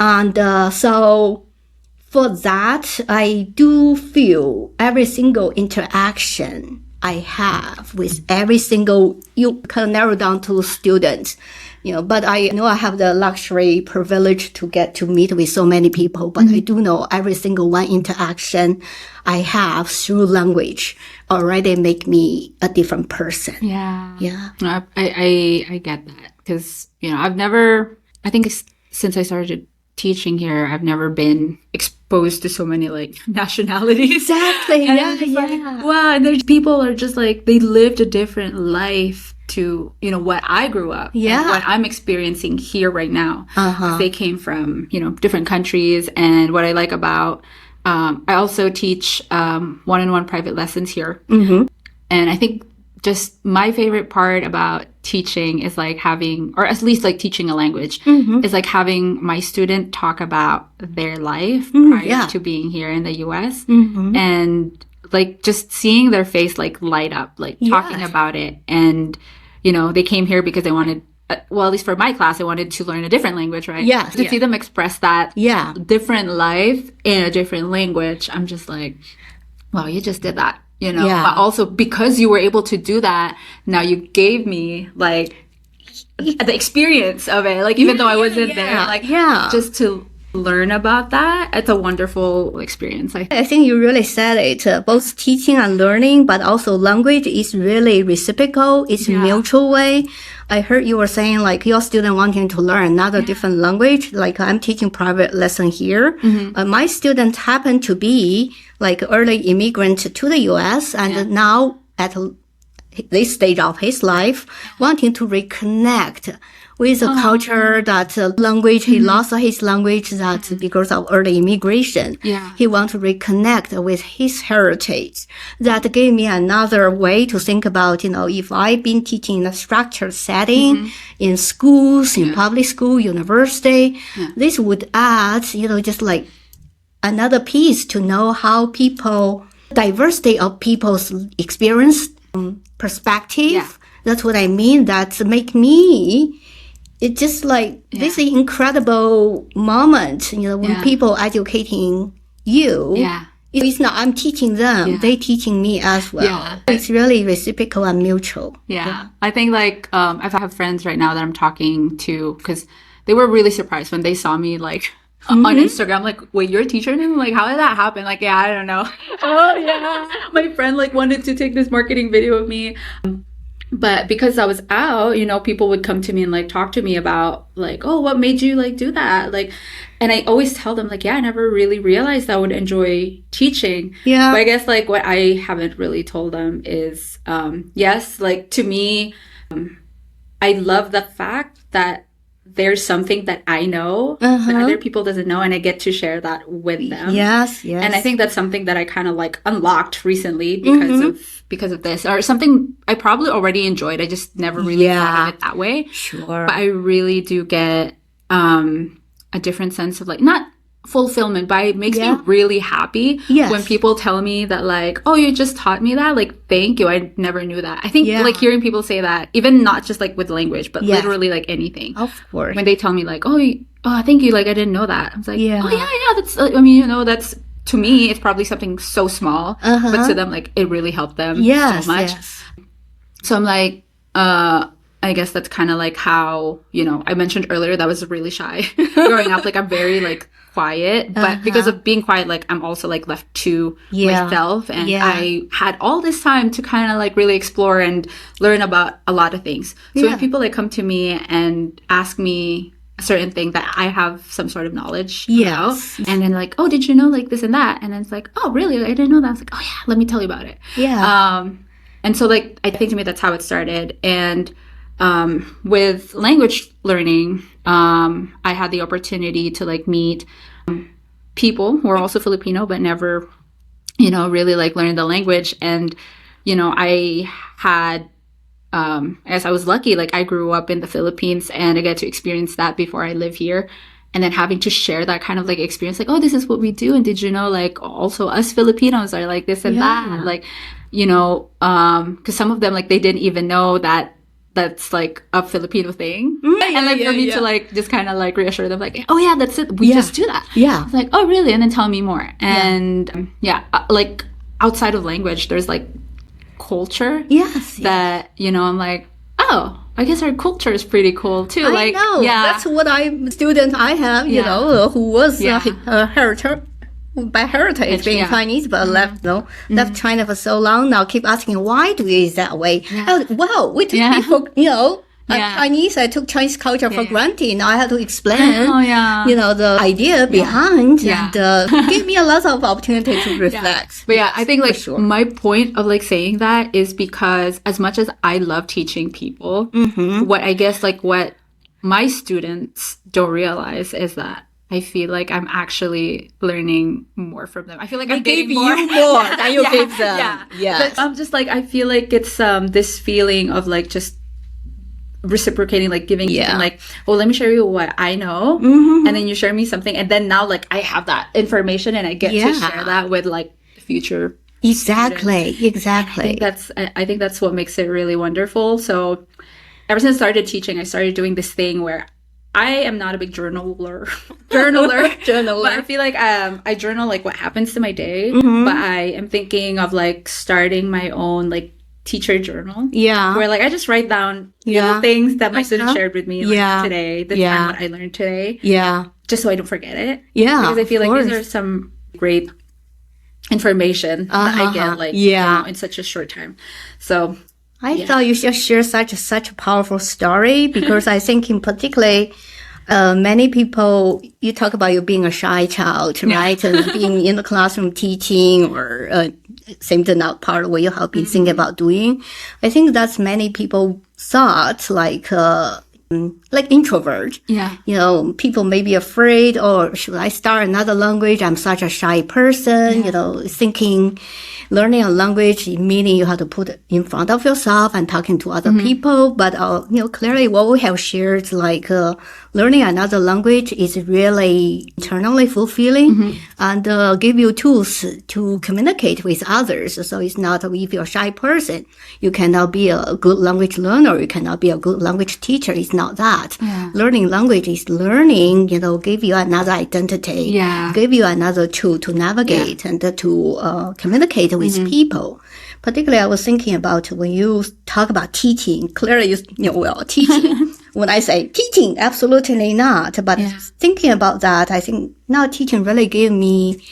And so for that, I do feel every single interaction I have with every single, you can narrow down to students, but I know I have the luxury privilege to get to meet with so many people, but I do know every single one interaction I have through language already make me a different person. Yeah. Yeah. I get that because, I think since I started teaching here, I've never been exposed to so many like nationalities. Exactly. And wow. And there's people are just like, they lived a different life to, what I grew up. Yeah. And what I'm experiencing here right now. They came from, different countries. And what I like about, I also teach one-on-one private lessons here. And I think just my favorite part about teaching is like having, or at least like teaching a language, is like having my student talk about their life prior to being here in the US. And like just seeing their face like light up, like talking about it. And, they came here because they wanted, well, at least for my class, I wanted to learn a different language, right? Yeah. To see them express that different life in a different language, I'm just like, wow, you just did that. But also because you were able to do that, now you gave me like the experience of it. Like even though I wasn't there, like just to learn about that, it's a wonderful experience. I think you really said it. Both teaching and learning, but also language is really reciprocal. It's mutual way. I heard you were saying like your student wanting to learn another different language. Like I'm teaching private lesson here. My student happened to be like early immigrant to the U.S. and now at this stage of his life, wanting to reconnect with a culture, that language, he lost his language that because of early immigration. He wants to reconnect with his heritage. That gave me another way to think about, if I've been teaching in a structured setting, in schools, in public school, university, this would add, just like another piece to know how diversity of people's experience, perspective. That's what I mean. That make me, it's just like this incredible moment, when people educating you. It's not I'm teaching them, they teaching me as well. It's really reciprocal and mutual. I think like I have friends right now that I'm talking to because they were really surprised when they saw me like on Instagram, like, wait, you're a teacher now? Like, how did that happen? Like, I don't know. My friend like wanted to take this marketing video of me. But because I was out, people would come to me and like talk to me about like, oh, what made you like do that? Like, and I always tell them like, I never really realized I would enjoy teaching. But I guess like what I haven't really told them is, yes, like to me, I love the fact that there's something that I know that other people doesn't know, and I get to share that with them. Yes. And I think that's something that I kind of like unlocked recently because of this, or something I probably already enjoyed. I just never really thought of it that way. Sure. But I really do get a different sense of like, not fulfillment, but it makes me really happy when people tell me that like, oh, you just taught me that, like, thank you, I never knew that. I think like hearing people say that, even not just like with language, but literally like anything, of course, when they tell me like, oh thank you, like I didn't know that, I was like, that's I mean, that's, to me it's probably something so small, but to them like it really helped them so much. So I'm like, I guess that's kind of like how, I mentioned earlier that I was really shy growing up. Like I'm very like quiet, but because of being quiet, like I'm also like left to myself, and I had all this time to kind of like really explore and learn about a lot of things. So when people like come to me and ask me a certain thing that I have some sort of knowledge about, and then like, oh, did you know like this and that? And then it's like, oh, really? I didn't know that. I was like, oh yeah, let me tell you about it. And so like, I think to me that's how it started. And with language learning, I had the opportunity to like meet people who are also Filipino, but never, really like learned the language. And, I had, I guess I was lucky, like I grew up in the Philippines and I get to experience that before I live here. and then having to share that kind of like experience, like, oh, this is what we do. And did you know, like, also us Filipinos are like this and that, like, you know, because some of them, like, they didn't even know that that's like a Filipino thing. And like for me to like just kind of like reassure them, like, oh yeah, that's it. We just do that. Yeah. It's like, oh really? And then tell me more. And like outside of language, there's like culture. Yes. That, you know, I'm like, oh, I guess our culture is pretty cool too. I know. That's what student I have, you know, who was by heritage being Chinese, but left China for so long now, keep asking why do we that way? Well, we took people, you know, Chinese, I took Chinese culture for granted. Now I have to explain, you know, the idea behind and give me a lot of opportunity to reflect. But I think like my point of like saying that is because as much as I love teaching people, what I guess like what my students don't realize is that I feel like I'm actually learning more from them. I feel like I'm getting more than you gave them. But I'm just like, I feel like it's this feeling of like just reciprocating, like giving and like, oh, let me share you what I know, and then you share me something, and then now like I have that information and I get to share that with like the future. Exactly. I think that's what makes it really wonderful. So ever since I started teaching, I started doing this thing where I am not a big journaler. But I feel like I journal like what happens to my day. But I am thinking of like starting my own like teacher journal. Yeah. Where like I just write down little things that my students shared with me like today, the time what I learned today. Yeah. Just so I don't forget it. Yeah. Because I feel like these are some great information that I get like you know, in such a short time. So I thought you should share such a powerful story because I think in particular, many people, you talk about you being a shy child, right? And being in the classroom teaching or seems not part of what you have been thinking about doing. I think that's many people thought like introvert. Yeah. You know, people may be afraid, or should I start another language? I'm such a shy person, you know, thinking learning a language, meaning you have to put it in front of yourself and talking to other people. But, you know, clearly what we have shared, like, learning another language is really internally fulfilling and give you tools to communicate with others. So it's not if you're a shy person, you cannot be a good language learner, you cannot be a good language teacher. It's not that. Yeah. Learning language is learning, you know, give you another identity, give you another tool to navigate and to communicate with people. Particularly, I was thinking about when you talk about teaching, clearly, you know, well, teaching. When I say teaching, absolutely not. But thinking about that, I think now teaching really gave me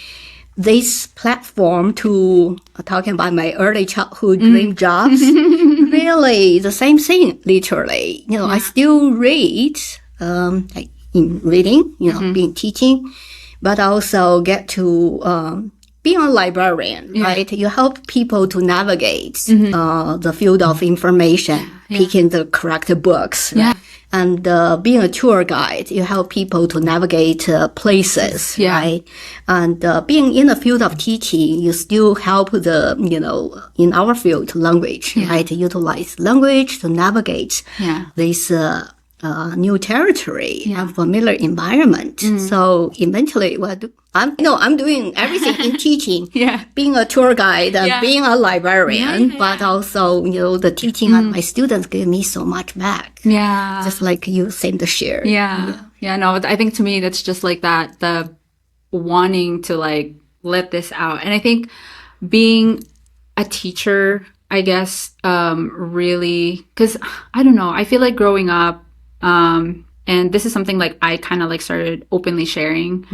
this platform to talking about my early childhood dream jobs. Really, the same thing, literally. You know, I still read, like in reading, you know, being teaching, but also get to being a librarian, right? You help people to navigate the field of information, picking the correct books, right? And being a tour guide, you help people to navigate places, right? And being in the field of teaching, you still help the, you know, in our field, language, right? Utilize language to navigate this new territory and familiar environment. So eventually, I'm doing everything in teaching, being a tour guide and being a librarian, but also, you know, the teaching and my students give me so much back. Yeah. Just like you seem to share. No, I think to me, that's just like that, the wanting to like let this out. And I think being a teacher, I guess, really, because I don't know, I feel like growing up, and this is something like I kind of like started openly sharing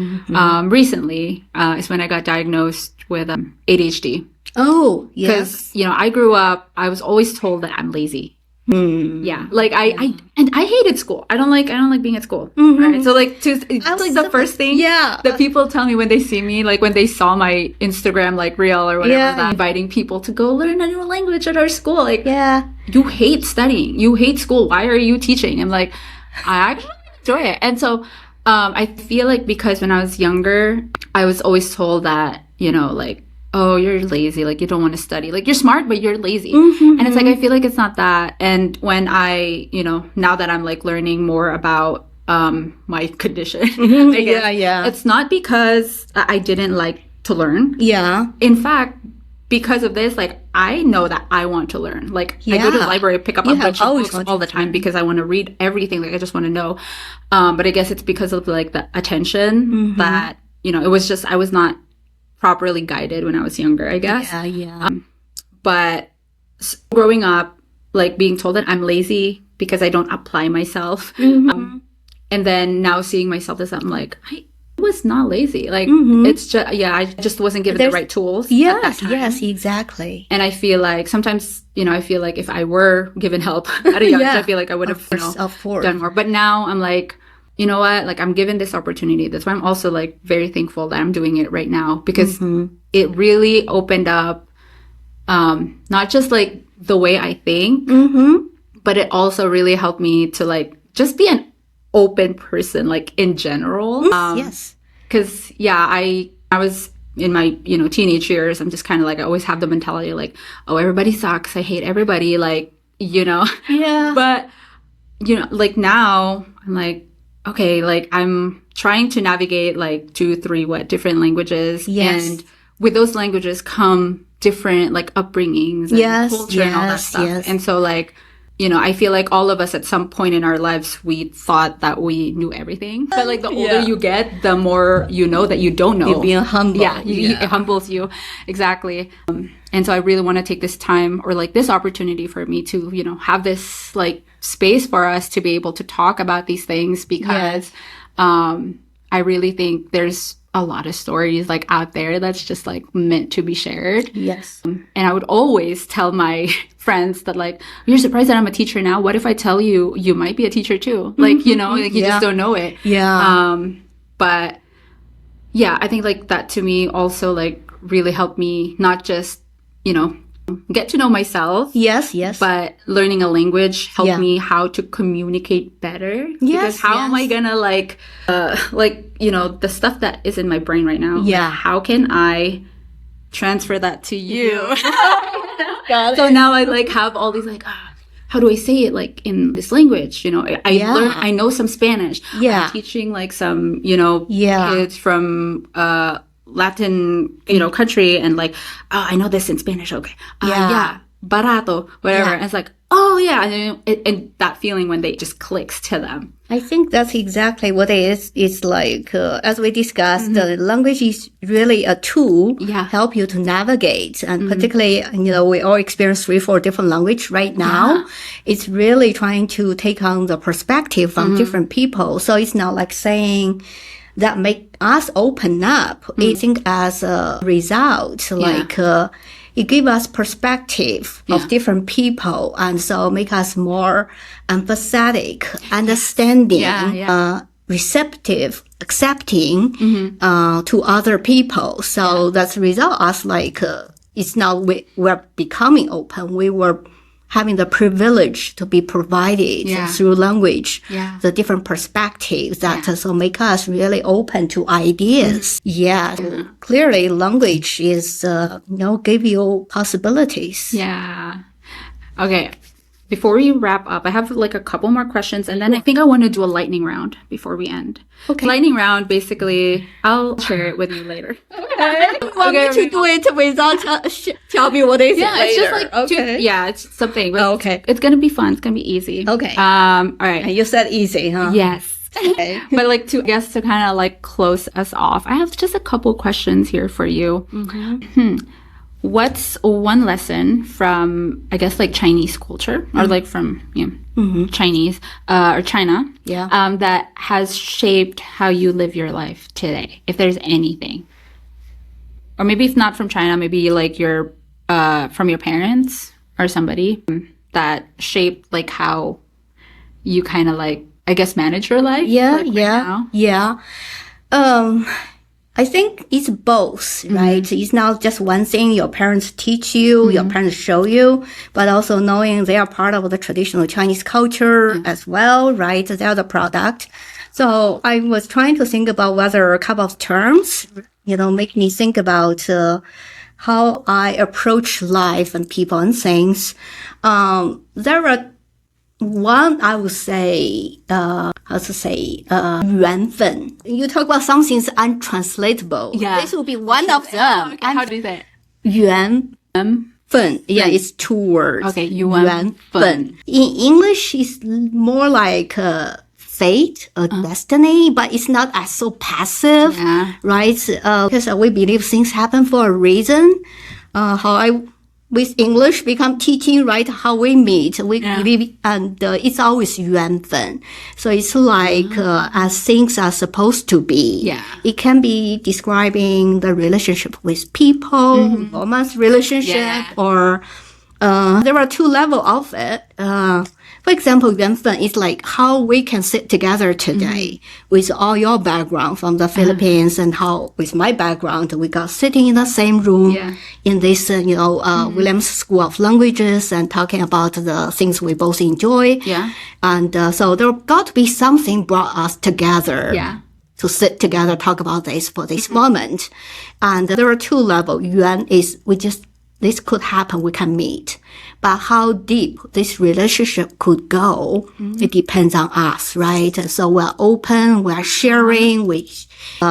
recently is when I got diagnosed with ADHD. Oh, yes. Because, you know, I grew up, I was always told that I'm lazy. Yeah, like I hated school. I don't like being at school. Right? So like it's like the first thing that people tell me when they see me, like when they saw my Instagram like reel or whatever, that inviting people to go learn a new language at our school. Like, you hate studying, you hate school. Why are you teaching? I'm like, I actually enjoy it. And so I feel like because when I was younger, I was always told that, you know, like, oh, you're lazy, like you don't want to study, like you're smart but you're lazy. And it's like I feel like it's not that. And when I, you know, now that I'm like learning more about my condition. Mhm. I guess. Yeah. It's not because I didn't like to learn. Yeah. In fact, because of this, like, I know that I want to learn. Like, I go to the Yeah. library, pick up You a have bunch of always books wanted all the to time learn. because I want to read everything. Like, I just want to know. But I guess it's because of, like, the attention that, you know, it was just, I was not properly guided when I was younger, I guess. Yeah. But growing up, like, being told that I'm lazy because I don't apply myself. And then now seeing myself as I'm like, I was not lazy. Like, it's just, I just wasn't given the right tools at that time. Yes, exactly. And I feel like sometimes, you know, I feel like if I were given help at a young age, I feel like I would have, Of course. done more. But now I'm like, you know what? Like, I'm given this opportunity. That's why I'm also, like, very thankful that I'm doing it right now, because it really opened up, not just, like, the way I think, but it also really helped me to, like, just be an open person, like, in general. Yes. Because, I was in my, you know, teenage years. I'm just kind of like, I always have the mentality, like, oh, everybody sucks. I hate everybody. Like, you know. Yeah. But, you know, like, now I'm like, okay, like, I'm trying to navigate, like, 2, 3, different languages. Yes. And with those languages come different, like, upbringings and culture and all that stuff. Yes. And so, like, you know, I feel like all of us at some point in our lives, we thought that we knew everything. But, like, the older you get, the more you know that you don't know. You're being humble. Yeah, it humbles you. Exactly. And so I really want to take this time, or, like, this opportunity for me to, you know, have this, like, space for us to be able to talk about these things, because I really think there's a lot of stories, like, out there that's just, like, meant to be shared. Yes. And I would always tell my friends that, like, you're surprised that I'm a teacher now. What if I tell you, you might be a teacher too? Like, you know, like, you just don't know it. Yeah. But yeah, I think, like, that to me also, like, really helped me not just, you know, get to know myself. Yes. But learning a language helped me how to communicate better. Yes, Because how am I gonna, like, you know, the stuff that is in my brain right now. Yeah. Like, how can I transfer that to you? Got So now I, like, have all these, like, how do I say it, like, in this language? You know, I know some Spanish. Yeah. I'm teaching, like, some, you know, kids from Latin, you know, country, and, like, oh, I know this in Spanish. Okay. Barato, whatever. Yeah. And it's like, oh yeah. And that feeling when they just clicks to them. I think that's exactly what it is. It's like, as we discussed, the language is really a tool help you to navigate. And particularly, you know, we all experience 3, 4 different language right now. It's really trying to take on the perspective from different people. So it's not like saying that make us open up. I think as a result, like, it gives us perspective of different people, and so make us more empathetic, understanding, receptive, accepting to other people. So that's the result. Us, like, it's now we're becoming open. We were having the privilege to be provided through language, the different perspectives that so make us really open to ideas. Clearly language is, you know, give you possibilities. Yeah. Okay. Before we wrap up, I have, like, a couple more questions, and then I think I want to do a lightning round before we end. Okay. Lightning round, basically, I'll share it with you later. Okay. You want me to do it without tell me what is it later? It's just like it's something. But it's gonna be fun. It's gonna be easy. Okay. All right. And you said easy, huh? Yes. Okay. But, like, to kind of, like, close us off, I have just a couple questions here for you. What's one lesson from, I guess, like, Chinese culture, or, like, from, you know, Chinese or China, that has shaped how you live your life today, if there's anything? Or maybe it's not from China, maybe, like, your from your parents or somebody that shaped, like, how you kind of, like, I guess, manage your life. I think it's both, right? It's not just one thing your parents teach you, your parents show you, but also knowing they are part of the traditional Chinese culture as well, right? They're the product. So I was trying to think about whether a couple of terms, you know, make me think about how I approach life and people and things. There are one, I would say, how how to say, Yuan Fen. You talk about something's untranslatable. Yeah. This will be one of them. Okay, how do you say it? Yuan Fen. Yeah, it's 2 words. Okay, Yuan Fen. In English, it's more like fate, a destiny, but it's not as so passive, right? Because we believe things happen for a reason. With English become teaching, right? How we meet, we believe, and it's always Yuan Fen. So it's like as things are supposed to be. Yeah. It can be describing the relationship with people, romance relationship, or there are 2 levels of it. For example, Yuan Fen is like how we can sit together today with all your background from the Philippines and how with my background we got sitting in the same room in this, Williams School of Languages and talking about the things we both enjoy. Yeah. And so there got to be something brought us together. Yeah. To sit together, talk about this for this moment. And there are 2 levels. Yuan is this could happen, we can meet. But how deep this relationship could go, it depends on us, right? And so we're open, we're sharing,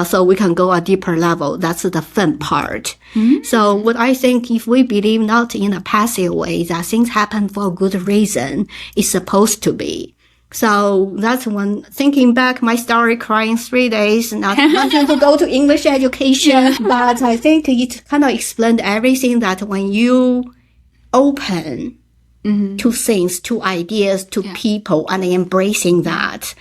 so we can go a deeper level. That's the fun part. So what I think, if we believe not in a passive way, that things happen for a good reason, it's supposed to be. So that's when thinking back, my story, crying 3 days, not wanting to go to English education. But I think it kind of explained everything that when you open to things, to ideas, to people, and embracing that,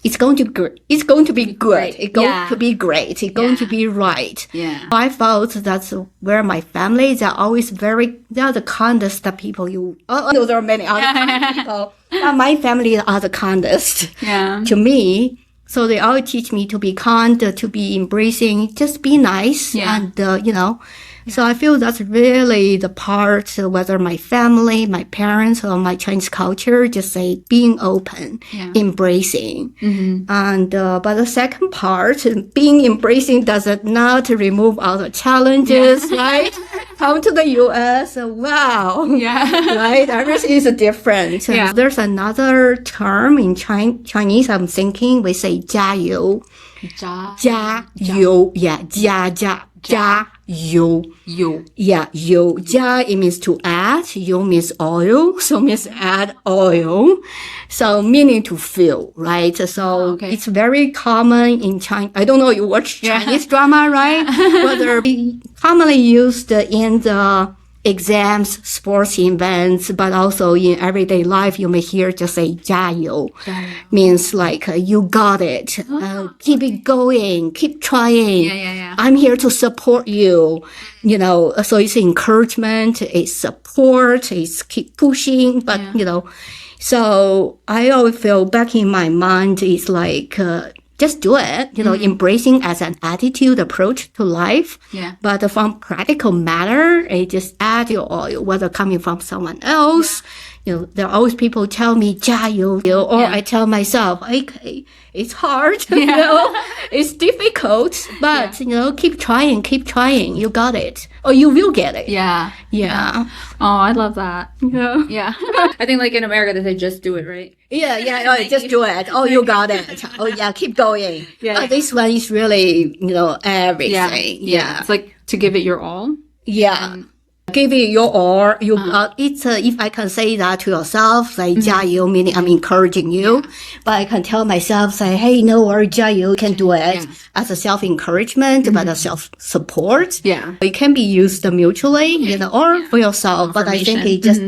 it's going to be good. It's going to be great. It's going to be right. Yeah. I felt that's where my family, they're the kindest people there are many other kind of people. But my family are the kindest to me. So they always teach me to be kind, to be embracing, just be nice. And, so I feel that's really the part, whether my family, my parents, or my Chinese culture, just say being open, embracing. And, but the second part, being embracing does not remove all the challenges, right? Come to the US, wow. Right? Everything is different. There's another term in Chinese I'm thinking, we say Jia You. Jia You. Jia You. You. Jia, it means to add. You means oil. So means add oil. So meaning to fill, right? So it's very common in China. I don't know, you watch Chinese drama, right? Whether commonly used in the exams, sports events, but also in everyday life, you may hear just say Jia You. Means like you got it. Keep it going. Keep trying. I'm here to support you. So it's encouragement, it's support, it's keep pushing. But so I always feel back in my mind, it's like just do it, embracing as an attitude approach to life. But from practical matter, it just add your oil, whether coming from someone else. There are always people tell me, Jia You, or I tell myself, okay, it's hard, it's difficult, but, keep trying, you got it, or you will get it. Yeah. Oh, I love that. Yeah. I think like in America, they say just do it, right? Just do it. Oh, you got it. Oh, yeah, keep going. This one is really, everything. It's like to give it your all. Give it your all. It's if I can say that to yourself, say Jia You, meaning I'm encouraging you. But I can tell myself, say, hey, no worry, Jia You can do it as a self-encouragement, but a self-support. It can be used mutually, or for yourself. But I think it just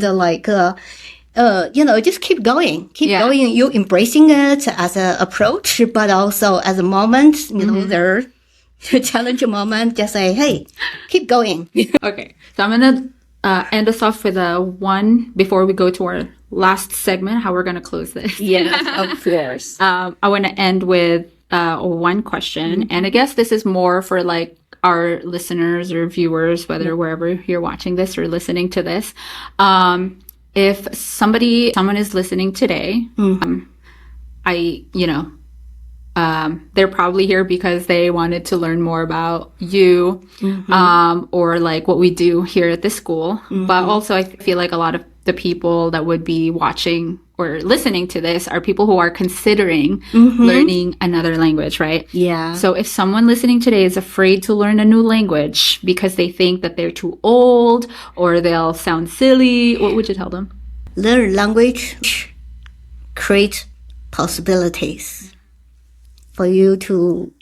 just keep going. Keep going. You embracing it as an approach, but also as a moment, there. Challenge a moment, just say, hey, keep going. Okay, so I'm going to end us off with one before we go to our last segment, how we're going to close this. Of course. I want to end with one question. And I guess this is more for like our listeners or viewers, whether wherever you're watching this or listening to this. If someone is listening today, they're probably here because they wanted to learn more about you, or like what we do here at the school. But also I feel like a lot of the people that would be watching or listening to this are people who are considering learning another language, right? Yeah. So if someone listening today is afraid to learn a new language because they think that they're too old or they'll sound silly, what would you tell them? Learn language, create possibilities for you to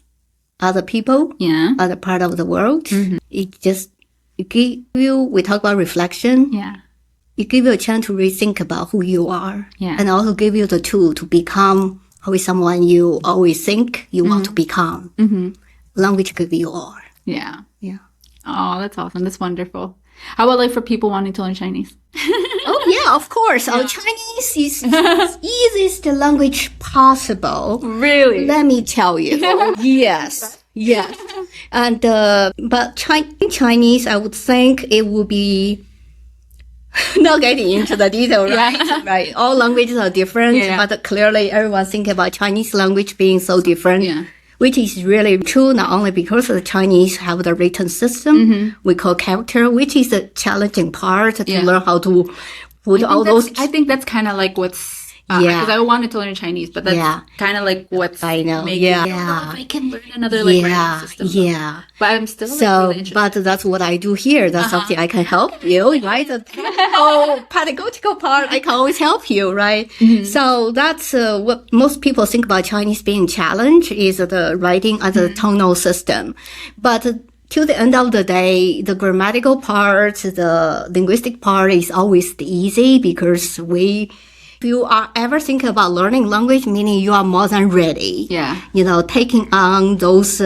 other people, other part of the world. It give you, we talk about reflection. Yeah. It give you a chance to rethink about who you are. Yeah. And also give you the tool to become always someone you always think you want to become. Language give you all. Yeah. Yeah. Oh, that's awesome. That's wonderful. How about like for people wanting to learn Chinese? Oh, yeah, of course. Our Chinese is the easiest language possible. Really? Let me tell you. Yes. Yes. And, but in Chinese, I would think it would be not getting into the detail, right? Yeah. Right. All languages are different, but clearly everyone thinking about Chinese language being so different. Yeah. Which is really true, not only because the Chinese have the written system we call character, which is the challenging part to learn how to put all those. I think that's kind of like what's, because I wanted to learn Chinese, but that's kind of like what's I know. making me, oh, I can learn another like writing system. Yeah. But I'm still like, So, really interested. but that's what I do here. That's something I can help you, right? The pedagogical part, I can always help you, right? So that's what most people think about Chinese being challenged is the writing and the tonal system. But till the end of the day, the grammatical part, the linguistic part is always easy because if you are ever thinking about learning language, meaning you are more than ready. Yeah. You know, taking on those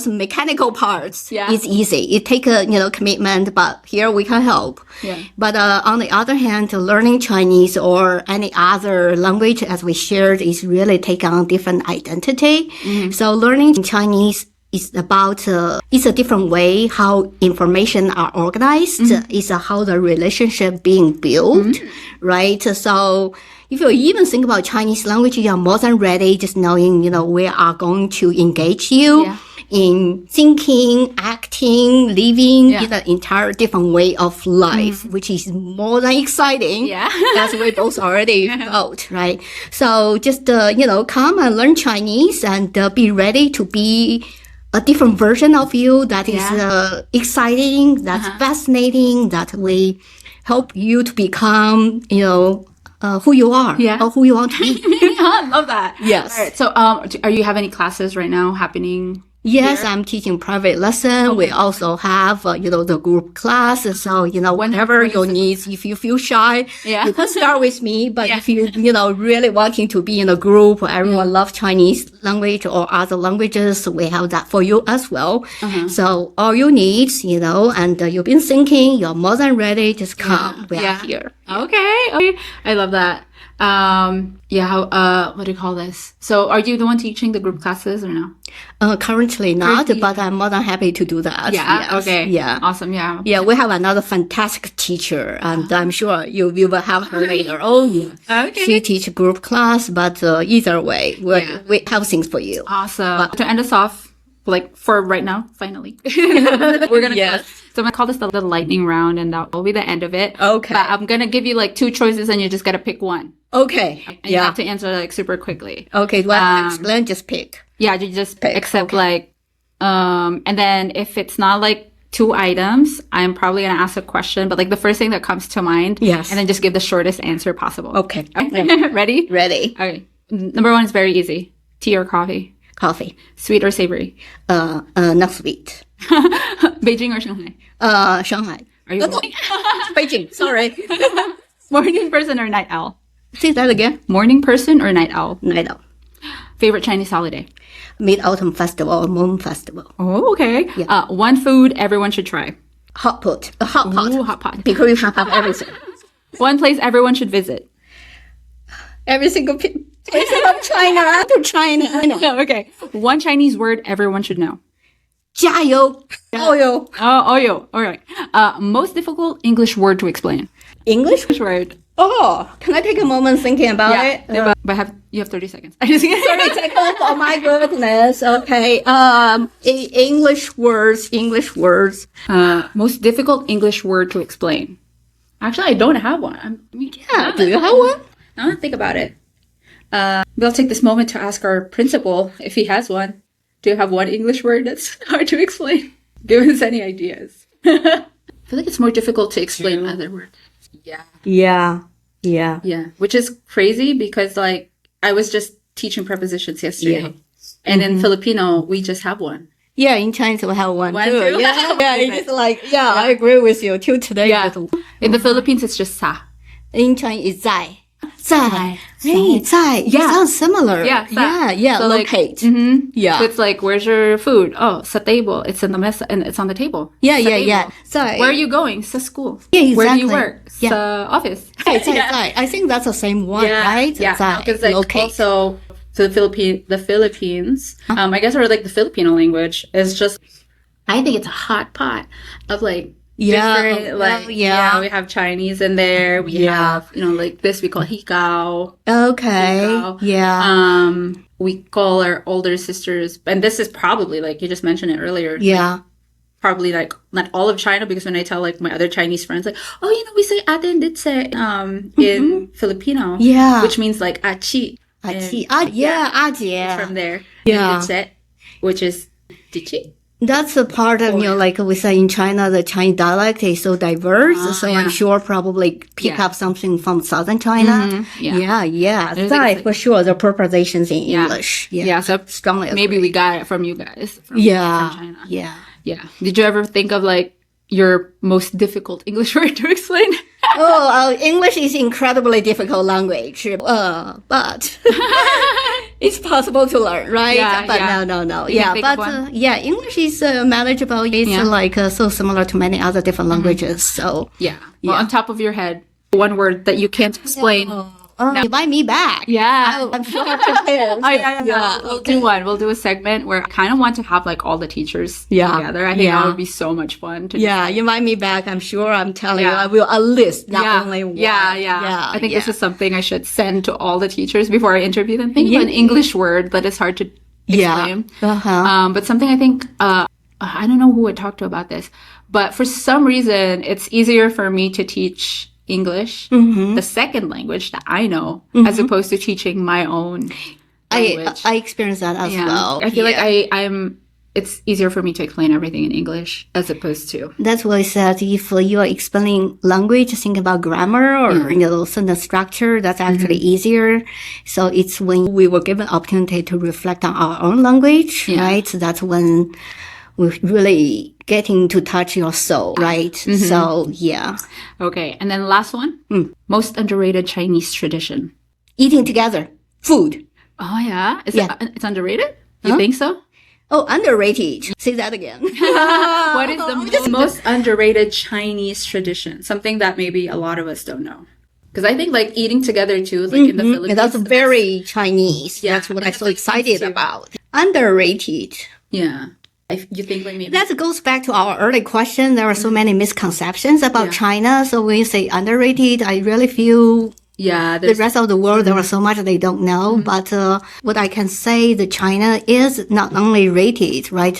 mechanical parts is easy. It takes a, commitment, but here we can help. Yeah. But, on the other hand, learning Chinese or any other language, as we shared, is really take on different identity. So learning Chinese is about, it's a different way how information are organized. It's how the relationship being built, right? So if you even think about Chinese language, you are more than ready, just knowing, we are going to engage you in thinking, acting, living in an entire different way of life, which is more than exciting. Yeah. As we both already felt, right? So just, come and learn Chinese and be ready to be a different version of you that is exciting, that's fascinating, that will help you to become, who you are or who you want to be. I love that. Yes. All right. So, are you have any classes right now happening? Yes, here? I'm teaching private lesson. Okay. We also have, the group class. So, whenever your needs, if you feel shy, you can start with me. But if you, really wanting to be in a group, everyone loves Chinese language or other languages, we have that for you as well. So all you need, and you've been thinking, you're more than ready, just come. We are here. Okay. I love that. What do you call this? So are you the one teaching the group classes or no? Currently not, but I'm more than happy to do that. Yeah. Yes. Okay. Yeah. Awesome. Yeah. Yeah. We have another fantastic teacher and I'm sure you will have her later on. Okay. She teach group class, but either way, we have things for you. Awesome. To end us off, like for right now, finally, we're going to So I'm going to call this the lightning round and that will be the end of it. Okay. But I'm going to give you like two choices and you just got to pick one. Okay. And you have to answer like super quickly. Okay. Do I have to explain? Just pick. Yeah, you just pick. Except like, and then if it's not like two items, I'm probably going to ask a question, but like the first thing that comes to mind. Yes. And then just give the shortest answer possible. Okay. Ready? Ready. Okay. Number one is very easy. Tea or coffee? Coffee. Sweet or savory? Not sweet. Beijing or Shanghai? Shanghai. Are you Beijing. Sorry. Morning person or night owl? Say that again. Morning person or night owl? Night owl. Favorite Chinese holiday? Mid-Autumn Festival or Moon Festival. Oh, okay. Yeah. One food everyone should try. Hot pot. A hot pot. Ooh, hot pot. Because you can have everything. One place everyone should visit. Every single place from China to China. Okay. One Chinese word everyone should know. Jia You. Oil. Oh, yo. All right. Most difficult English word to explain. English word. Oh, can I take a moment thinking about it? But you have 30 seconds. 30 seconds. Oh my goodness. Okay. English words. Most difficult English word to explain. Actually, I don't have one. Do you have one? Now I think about it. We'll take this moment to ask our principal if he has one. Do you have one English word that's hard to explain? Give us any ideas. I feel like it's more difficult to explain other words. Yeah. Which is crazy because like I was just teaching prepositions yesterday, and in Filipino we just have one. Yeah, in Chinese we have one One, too. too? Yeah, it's like I agree with you. Till today, In the Philippines it's just sa. in Chinese, 在. 在. Hey, Yeah. 在. It sounds similar. Yeah, 在. Yeah. So, like, locate. So it's like, where's your food? Oh, sa table. It's in the mess and it's on the table. Yeah. Sa table. 在. Where are you going? Sa school. Yeah, exactly. Where do you work? Yeah. Sa office. 在. I think that's the same one, right? 在. Because like locate. also the Philippines, I guess, or like the Filipino language is just, I think it's a hot pot of like different, like we have Chinese in there. We have like this we call hikao. Okay. Hikao. Yeah. We call our older sisters, and this is probably like you just mentioned it earlier. Yeah. Probably like not all of China, because when I tell like my other Chinese friends, like, oh, we say ate and ditse in Filipino, which means like achi. Aji. Aji. It's from there. Yeah. Ditse, which is dichi. That's a part of, like we say in China, the Chinese dialect is so diverse. So I'm sure probably pick up something from southern China. Yeah. Zai, for sure, the prepositions in English. Yeah, so strongly maybe we got it from you guys. From China. Yeah. Did you ever think of like your most difficult English word to explain? English is incredibly difficult language, but it's possible to learn, right? No. English is manageable. It's like so similar to many other different languages. So Well, on top of your head, one word that you can't explain. Invite me back. Yeah. I'm sure I'm prepared. We'll do one. We'll do a segment where I kind of want to have like all the teachers together. I think that would be so much fun. Invite me back. I'm sure I'm telling you, I will list not only one. I think this is something I should send to all the teachers before I interview them. Think of an English word that is hard to explain. But something I think, I don't know who I talked to about this, but for some reason, it's easier for me to teach English, the second language that I know, as opposed to teaching my own language. I experienced that as well. I feel like it's easier for me to explain everything in English as opposed to. That's what I said. If you are explaining language, think about grammar or sentence structure. That's actually easier. So it's when we were given opportunity to reflect on our own language, right? That's when we're really getting to touch your soul, right? So, Okay, and then last one. Most underrated Chinese tradition. Eating together. Food. Oh, yeah? It's underrated? You think so? Oh, underrated. Say that again. What is the most underrated Chinese tradition? Something that maybe a lot of us don't know. Because I think like eating together too, like in the Philippines. That's very Chinese. That's what I'm so excited about. Underrated. Yeah. You think like maybe that goes back to our early question. There are so many misconceptions about China. So when you say underrated, I really feel the rest of the world, there are so much they don't know. But what I can say, the China is not only rated, right?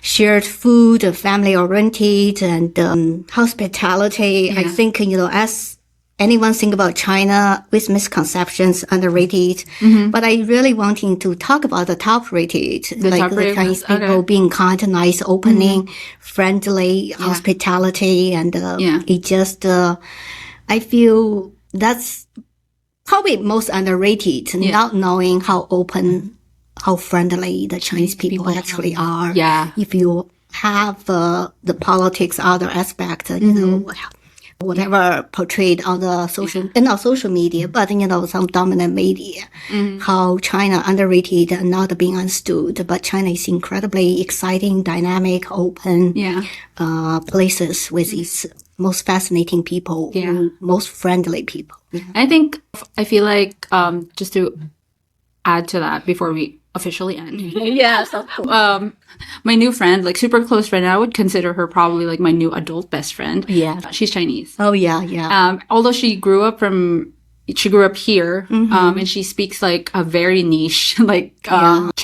Shared food, family oriented, and hospitality. I think as anyone think about China with misconceptions, underrated. But I really wanting to talk about the top rated, the Chinese people being kind, nice, opening, friendly, hospitality, and it just, I feel that's probably most underrated, not knowing how open, how friendly the Chinese people actually are. Yeah. If you have the politics, other aspect, whatever portrayed on the social media, but some dominant media, how China underrated and not being understood. But China is incredibly exciting, dynamic, open places with its most fascinating people, most friendly people. I feel like just to add to that before we officially end. Yes, of course. My new friend, like super close friend, I would consider her probably like my new adult best friend. Yeah. She's Chinese. Oh, yeah. Although she grew up here, and she speaks like a very niche, like,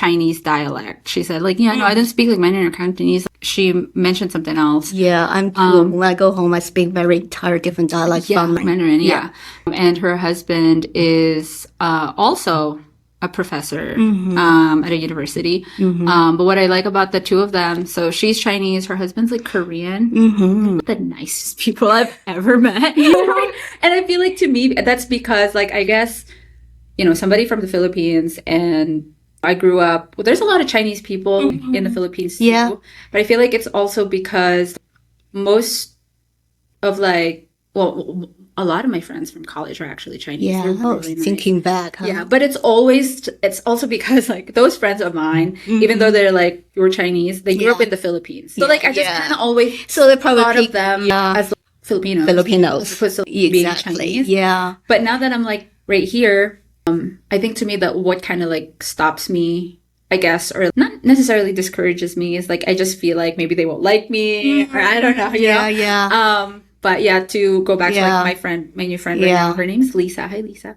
Chinese dialect. She said, like, yeah, no, I didn't speak like Mandarin or Cantonese. She mentioned something else. Yeah, I'm too. When I go home, I speak very entire different dialects from Mandarin. Yeah. And her husband is also a professor at a university. But what I like about the two of them, so she's Chinese, her husband's like Korean. The nicest people I've ever met. And I feel like to me, that's because like, I guess, you know, somebody from the Philippines, and I grew up, well, there's a lot of Chinese people in the Philippines too. Yeah. But I feel like it's also because most of like, well, a lot of my friends from college are actually Chinese. Yeah, really nice. Thinking back. Huh? Yeah, but it's also because like those friends of mine, even though they're like, you're Chinese, they grew up in the Philippines. So like I just kind of always they probably thought of them as like, Filipinos. As opposed to being Chinese. Yeah. But now that I'm like right here, I think to me that what kind of like stops me, I guess, or not necessarily discourages me, is like I just feel like maybe they won't like me, or I don't know. You know? But yeah, to go back to like my new friend right now, her name's Lisa. Hi, Lisa.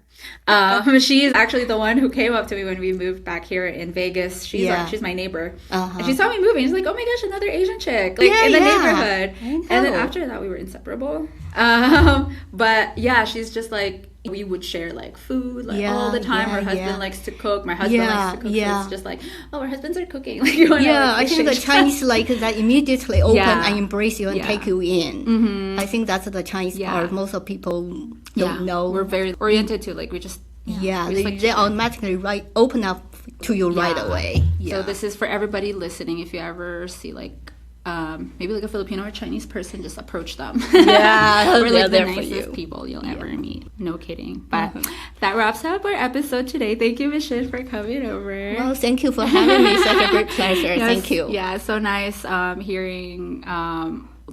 She's actually the one who came up to me when we moved back here in Vegas. She's my neighbor. And she saw me moving. She's like, oh my gosh, another Asian chick, like in the neighborhood. And then after that, we were inseparable. But yeah, she's just like, we would share like food like all the time. Her husband likes to cook. My husband likes to cook. So it's just like, oh, our husbands are cooking. Like, you wanna, like, I think the Chinese like that immediately open and embrace you and take you in. I think that's the Chinese part. Most of people don't know. We're very oriented to like, we just they automatically open up to you right away. So this is for everybody listening. If you ever see like maybe like a Filipino or Chinese person, just approach them. We're like the nicest people you'll ever meet. No kidding. But that wraps up our episode today. Thank you, Michelle, for coming over. Well, thank you for having me. Such a great pleasure. Thank you. Yeah, so nice hearing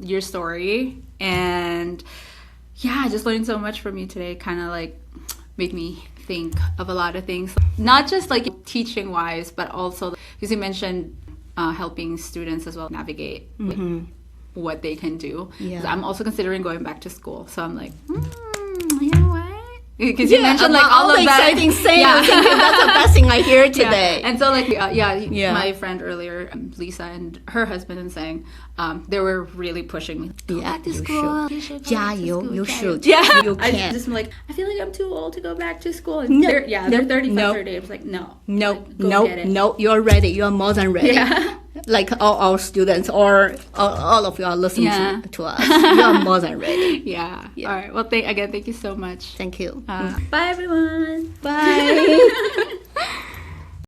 your story, and I just learned so much from you today. Kind of like made me think of a lot of things, not just like teaching wise, but also because you mentioned helping students as well navigate what they can do. I'm also considering going back to school, so I'm like, you know what? Because you mentioned like all of that exciting things. I think that's the best thing I hear today. And so like my friend earlier, Lisa, and her husband, and saying they were really pushing me. Go back to school. Jia You, you should. Yeah, you can. I just am like, I feel like I'm too old to go back to school. And they're 35, 30. I was like, no, you're ready. You're more than ready. Yeah. Like all our students or all of you are listening to us. You're more than ready. All right. Well, thank you so much. Thank you. Bye, everyone.